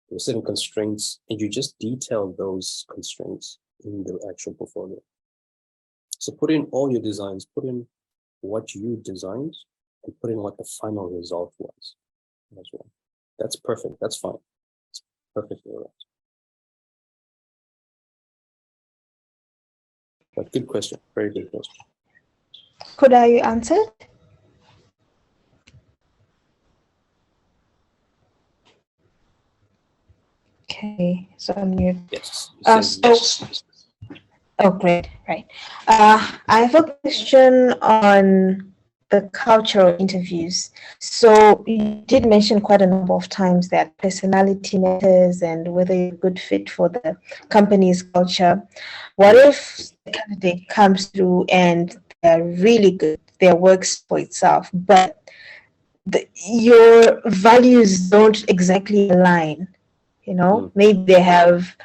There were certain constraints, and you just detail those constraints in the actual portfolio. So put in all your designs, put in what you designed, and put in what the final result was as well. That's perfect. That's fine. It's perfectly all right. But good question. Very good question. Could you answer? Okay, so I'm mute. Yes. Oh, great. Right. I have a question on the cultural interviews. So you did mention quite a number of times that personality matters and whether you're a good fit for the company's culture. What if the candidate comes through and they're really good, their works for itself, but your values don't exactly align? You know, maybe they have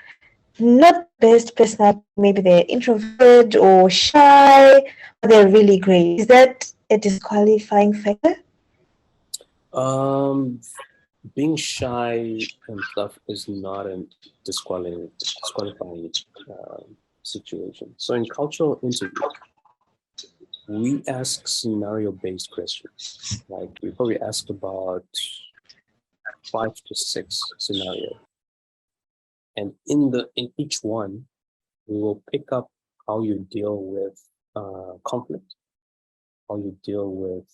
not best personality, maybe they're introverted or shy, but they're really great. Is that a disqualifying factor? Being shy and stuff is not a disqualifying situation. So in cultural interviews, we ask scenario-based questions. Like we probably ask about 5 to 6 scenarios. And in each one, we will pick up how you deal with conflict, how you deal with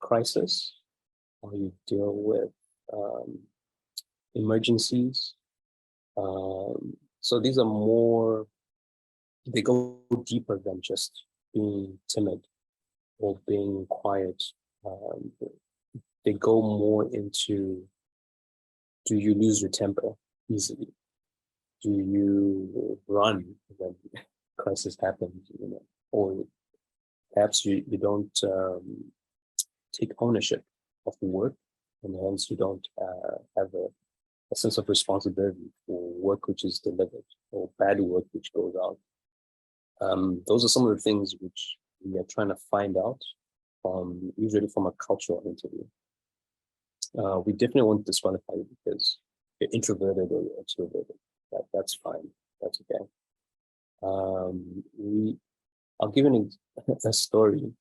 crisis, how you deal with emergencies. So these are more they go deeper than just being timid or being quiet. They go more into, do you lose your temper easily? Do you run when crisis happens? Or perhaps you don't take ownership of the work, and hence you don't have a sense of responsibility for work which is delivered or bad work which goes out. Those are some of the things which we are trying to find out usually from a cultural interview. We definitely won't disqualify you because you're introverted or you're extroverted. That's fine. That's okay. I'll give a story.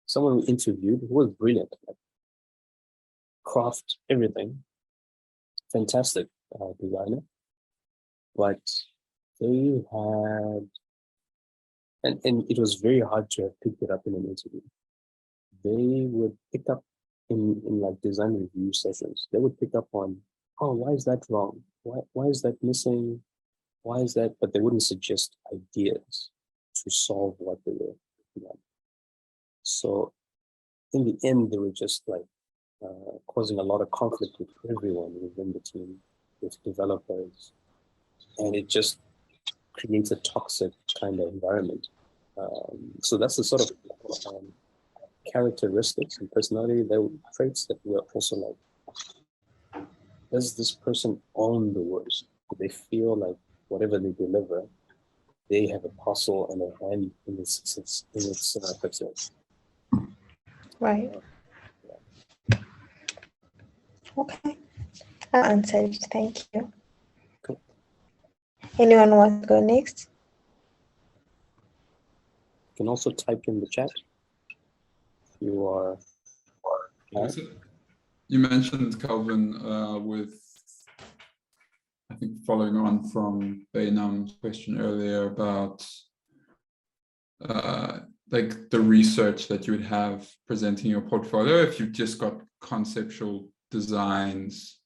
Someone we interviewed who was brilliant, like craft, everything, fantastic designer, but they had, and it was very hard to have picked it up in an interview. They would pick up in like design review sessions, they would pick up on, oh, why is that wrong? Why is that missing? Why is that? But they wouldn't suggest ideas to solve what they were looking at. So in the end, they were just like causing a lot of conflict with everyone within the team, with developers, and it just creates a toxic kind of environment. So that's the sort of characteristics and personality traits that we're also like, does this person own the words? Do they feel like whatever they deliver, they have a parcel and a hand in its success? Right. Okay. I answered. Thank you. Cool. Anyone want to go next? You can also type in the chat. You are. You mentioned, Calvin, with, I think, following on from Bainam's question earlier about like the research that you would have presenting your portfolio. If you've just got conceptual designs,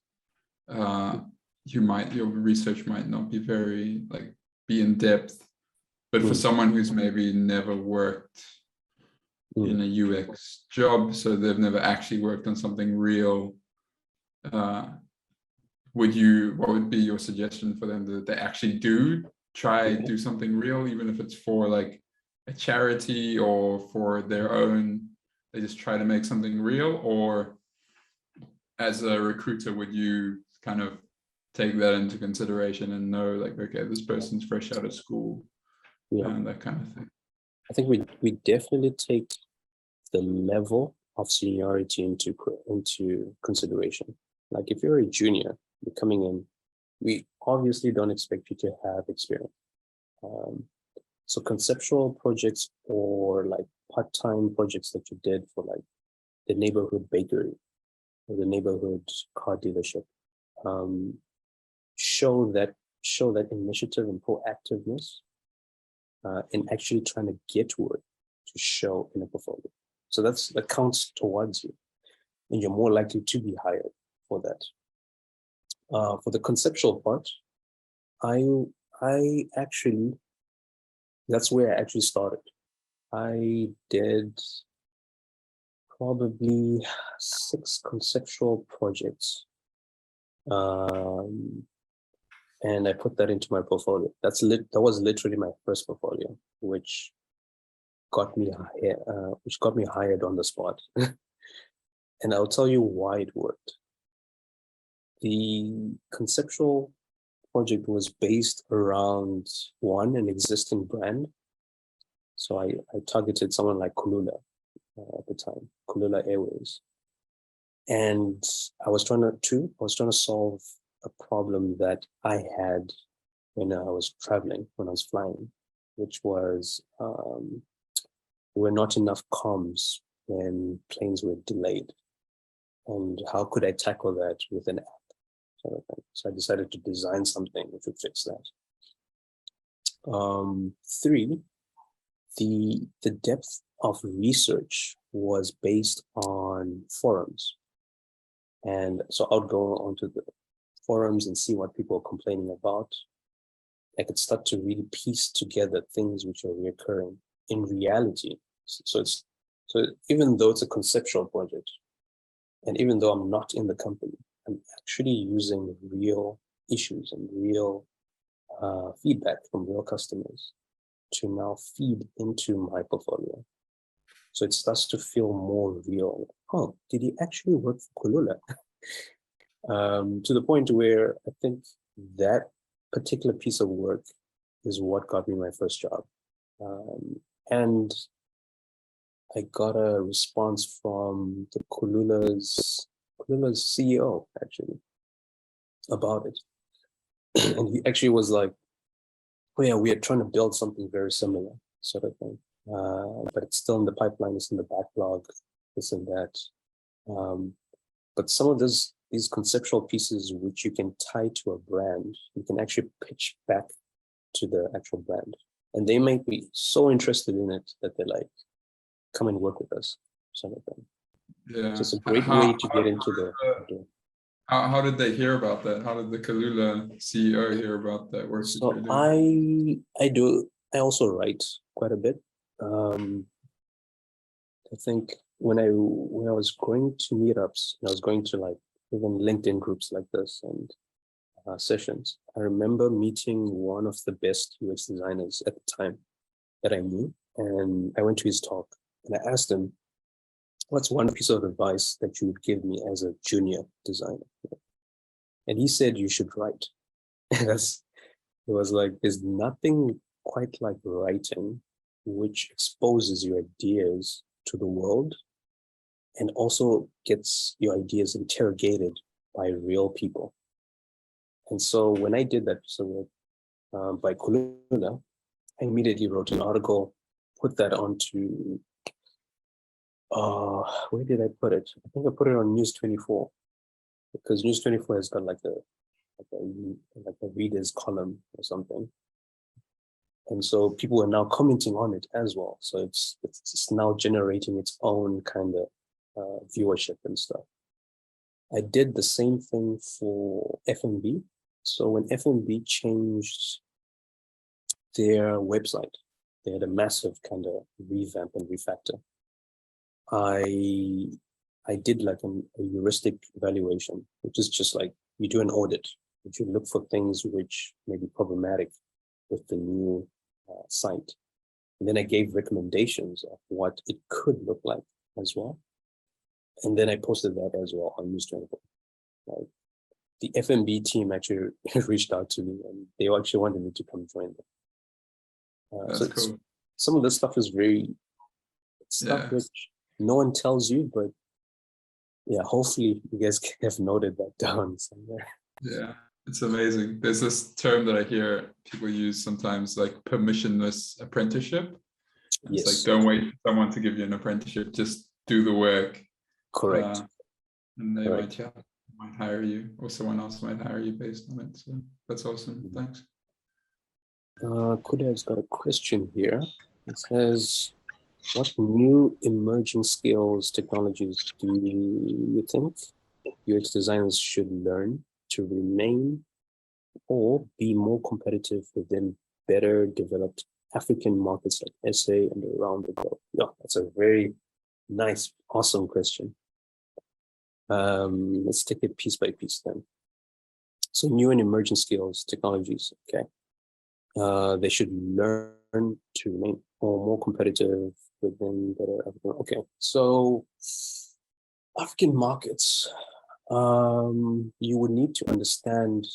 your research might not be very be in depth. But for someone who's maybe never worked in a UX job, so they've never actually worked on something real, what would be your suggestion for them that they actually do something real, even if it's for like a charity or for their own, they just try to make something real? Or as a recruiter, would you kind of take that into consideration and know like, okay, this person's fresh out of school, and that kind of thing? I think we definitely take the level of seniority into consideration. Like if you're a junior, you're coming in, we obviously don't expect you to have experience. So conceptual projects or like part-time projects that you did for like the neighborhood bakery or the neighborhood car dealership, show that initiative and proactiveness in actually trying to get work to show in a portfolio. So that counts towards you, and you're more likely to be hired for that. For the conceptual part, I actually, that's where I actually started. I did probably 6 conceptual projects, and I put that into my portfolio. That was literally my first portfolio, which got me hired on the spot. And I'll tell you why it worked. The conceptual project was based around an existing brand. So I targeted someone like Kulula at the time, Kulula Airways. And I was trying to solve a problem that I had when I was traveling, when I was flying, which was there were not enough comms when planes were delayed. And how could I tackle that with an app? So I decided to design something which would fix that. 3, the depth of research was based on forums. And so I would go onto the forums and see what people are complaining about. I could start to really piece together things which are recurring in reality. So even though it's a conceptual project, and even though I'm not in the company, I'm actually using real issues and real feedback from real customers to now feed into my portfolio. So it starts to feel more real. Oh, did he actually work for Kulula? To the point where I think that particular piece of work is what got me my first job. And I got a response from the Kulula's CEO, actually, about it. And he actually was like, oh yeah, we are trying to build something very similar, sort of thing. But it's still in the pipeline, it's in the backlog, this and that. But some of these conceptual pieces which you can tie to a brand, you can actually pitch back to the actual brand. And they might be so interested in it that they're like, come and work with us, sort of thing. Yeah. So it's a great way to get into the. How did they hear about that? How did the Kulula CEO hear about that work? So I also write quite a bit. I think when I was going to meetups, and I was going to like even LinkedIn groups like this and sessions, I remember meeting one of the best UX designers at the time that I knew, and I went to his talk and I asked him, what's one piece of advice that you would give me as a junior designer? And he said, you should write. It was like, there's nothing quite like writing, which exposes your ideas to the world and also gets your ideas interrogated by real people. And so when I did that by Kulula, I immediately wrote an article, put that onto, where did I put it? I think I put it on News 24, because News 24 has got like a reader's column or something. And so people are now commenting on it as well. So it's now generating its own kind of viewership and stuff. I did the same thing for F&B. So when F&B changed their website, they had a massive kind of revamp and refactor. I did like a heuristic evaluation, which is just like you do an audit, which you look for things which may be problematic with the new site. And then I gave recommendations of what it could look like as well. And then I posted that as well on News 24. Like, the F&B team actually reached out to me and they actually wanted me to come join them. That's cool. Some of this stuff is stuff which no one tells you, but yeah, hopefully you guys have noted that down somewhere. Yeah, it's amazing. There's this term that I hear people use sometimes, like permissionless apprenticeship. It's like, don't wait for someone to give you an apprenticeship, just do the work. Correct. And they might hire you, or someone else might hire you based on it. So that's awesome. Thanks. Kuda's got a question here. It says, what new emerging skills, technologies do you think UX designers should learn to remain or be more competitive within better developed African markets like SA and around the globe? Yeah, that's a very nice, awesome question. Let's take it piece by piece then. So new and emerging skills, technologies, okay. They should learn to remain more competitive within better African. Okay, so African markets, you would need to understand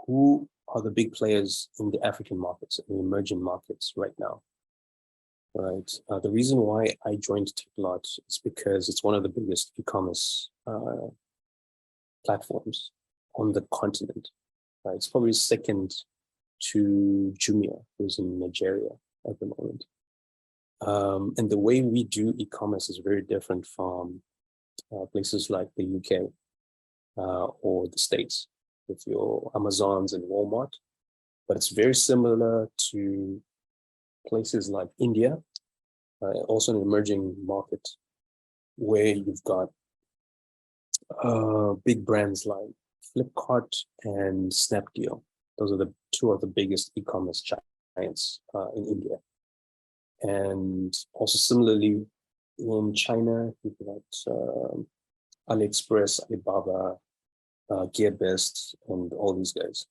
who are the big players in the African markets, in the emerging markets right now. Right. The reason why I joined Takealot is because it's one of the biggest e-commerce platforms on the continent. Right. It's probably second to Jumia, who's in Nigeria at the moment. And the way we do e-commerce is very different from places like the UK or the States with your Amazons and Walmart. But it's very similar to places like India, also an emerging market where you've got big brands like Flipkart and Snapdeal. Those are the two of the biggest e-commerce giants in India. And also similarly, in China, you've got AliExpress, Alibaba, GearBest, and all these guys.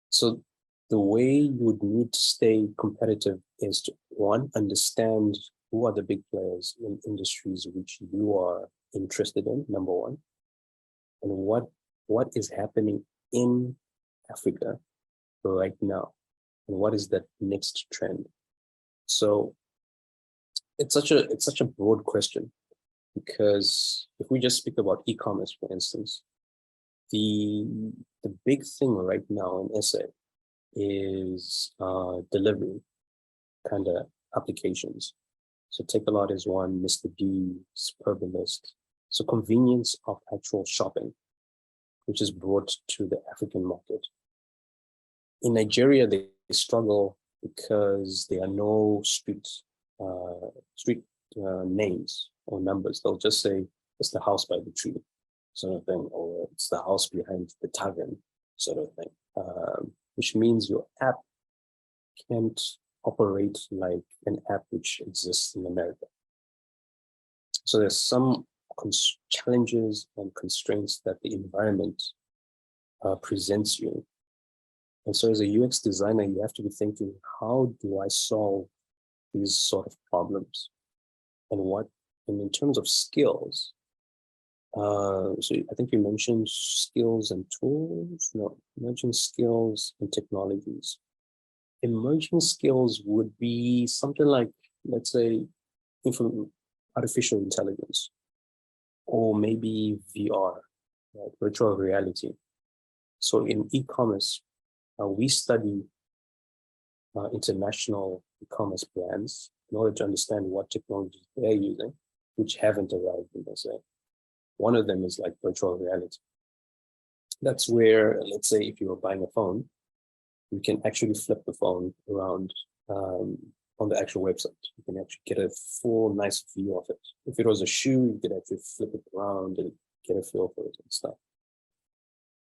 So the way you would need to stay competitive is to, one, understand who are the big players in industries which you are interested in, number one, and what is happening in Africa right now, and what is that next trend. So it's such a broad question, because if we just speak about e-commerce, for instance, the big thing right now in SA is delivery kind of applications. So Takealot is one, Mr. D, Superbalist. So convenience of actual shopping, which is brought to the African market. In Nigeria, they struggle because there are no street names or numbers. They'll just say it's the house by the tree, sort of thing, or it's the house behind the tavern, sort of thing. Which means your app can't operate like an app which exists in America. So there's some challenges and constraints that the environment presents you. And so as a UX designer, you have to be thinking, how do I solve these sort of problems? And in terms of skills, so I think you mentioned skills and tools. No, you mentioned skills and technologies. Emerging skills would be something like, let's say, artificial intelligence, or maybe VR, right, virtual reality. So in e-commerce, we study international e-commerce brands in order to understand what technologies they're using, which haven't arrived in SA. One of them is like virtual reality. That's where, let's say, if you were buying a phone, you can actually flip the phone around on the actual website. You can actually get a full, nice view of it. If it was a shoe, you could actually flip it around and get a feel for it and stuff.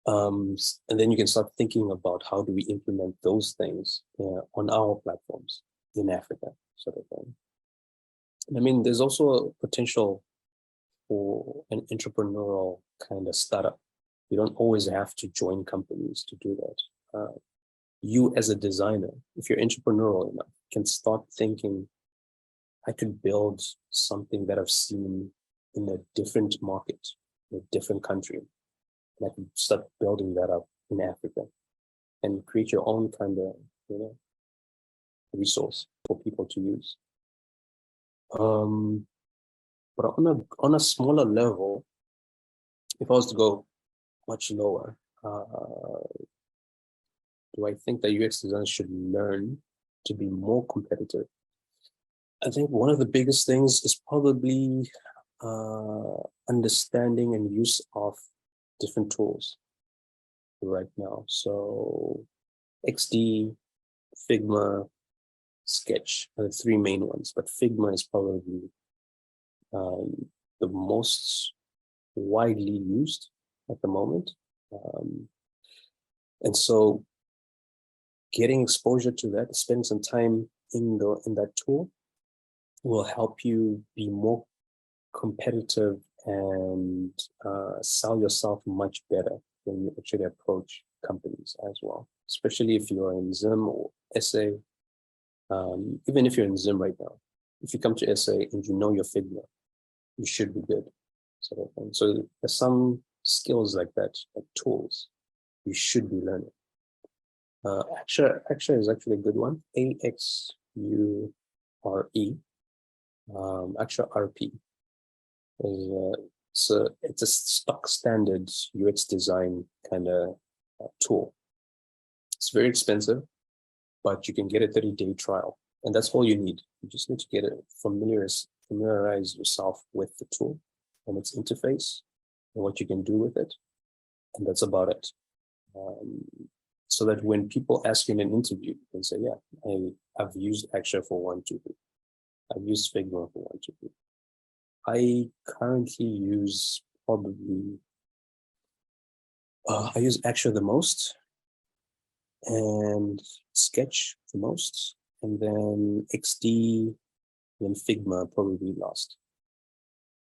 And then you can start thinking about how do we implement those things on our platforms in Africa, sort of thing. And I mean, there's also a potential for an entrepreneurial kind of startup. You don't always have to join companies to do that. You as a designer, if you're entrepreneurial enough, can start thinking, I could build something that I've seen in a different market, in a different country. And I can start building that up in Africa and create your own kind of, resource for people to use. But on a smaller level, if I was to go much lower, do I think that UX designers should learn to be more competitive? I think one of the biggest things is probably understanding and use of different tools right now. So XD, Figma, Sketch are the three main ones, but Figma is probably the most widely used at the moment. And so getting exposure to that, spending some time in that tool will help you be more competitive and sell yourself much better when you actually approach companies as well, especially if you're in Zim or SA. Even if you're in Zim right now, if you come to SA and you know your Figma, you should be good, sort of thing. So there's some skills like that, like tools, you should be learning. Axure is actually a good one. AXURE. Axure RP. It's a stock standard UX design kind of tool. It's very expensive, but you can get a 30-day trial, and that's all you need. You just need to get it familiarize yourself with the tool and its interface and what you can do with it, and that's about it. So that when people ask you in an interview, you can say, yeah, I've used Axure for 1, 2, 3. I've used Figma for 1, 2, 3. I currently use probably I use Agile the most, and Sketch the most, and then XD, then Figma probably last.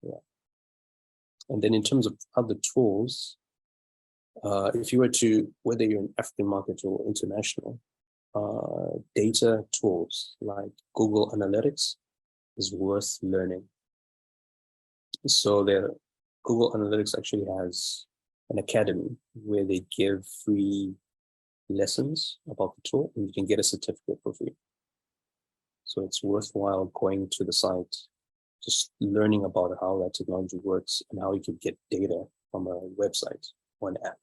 Yeah. And then in terms of other tools, if you were to, whether you're in African market or international, data tools like Google Analytics is worth learning. So Google Analytics actually has an academy where they give free lessons about the tool, and you can get a certificate for free. So it's worthwhile going to the site, just learning about how that technology works and how you can get data from a website or an app.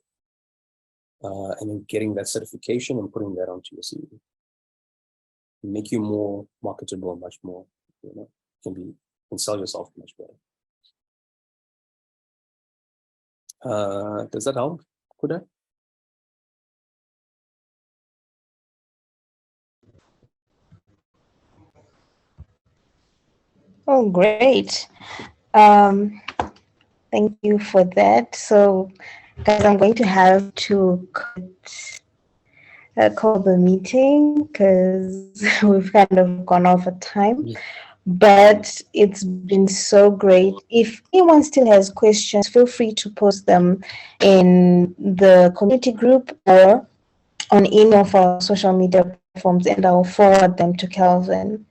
And then getting that certification and putting that onto your CV. Make you more marketable, much more, can sell yourself much better. Does that help, Kuda? Oh, great. Thank you for that. So, guys, I'm going to have to call the meeting because we've kind of gone over time. But it's been so great. If anyone still has questions, feel free to post them in the community group or on any of our social media platforms, and I'll forward them to Calvin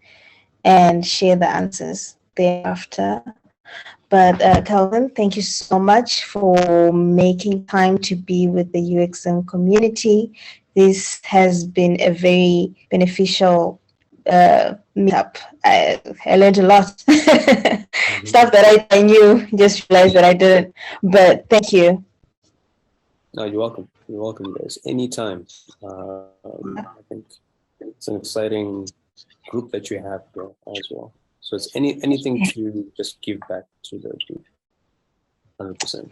and share the answers thereafter. But Calvin, thank you so much for making time to be with the UXM community. This has been a very beneficial meetup. I learned a lot. Stuff that I knew, just realized that I didn't. But thank you. No, you're welcome. You're welcome, guys. Anytime. I think it's an exciting group that you have here as well. So it's anything to just give back to the group. 100%.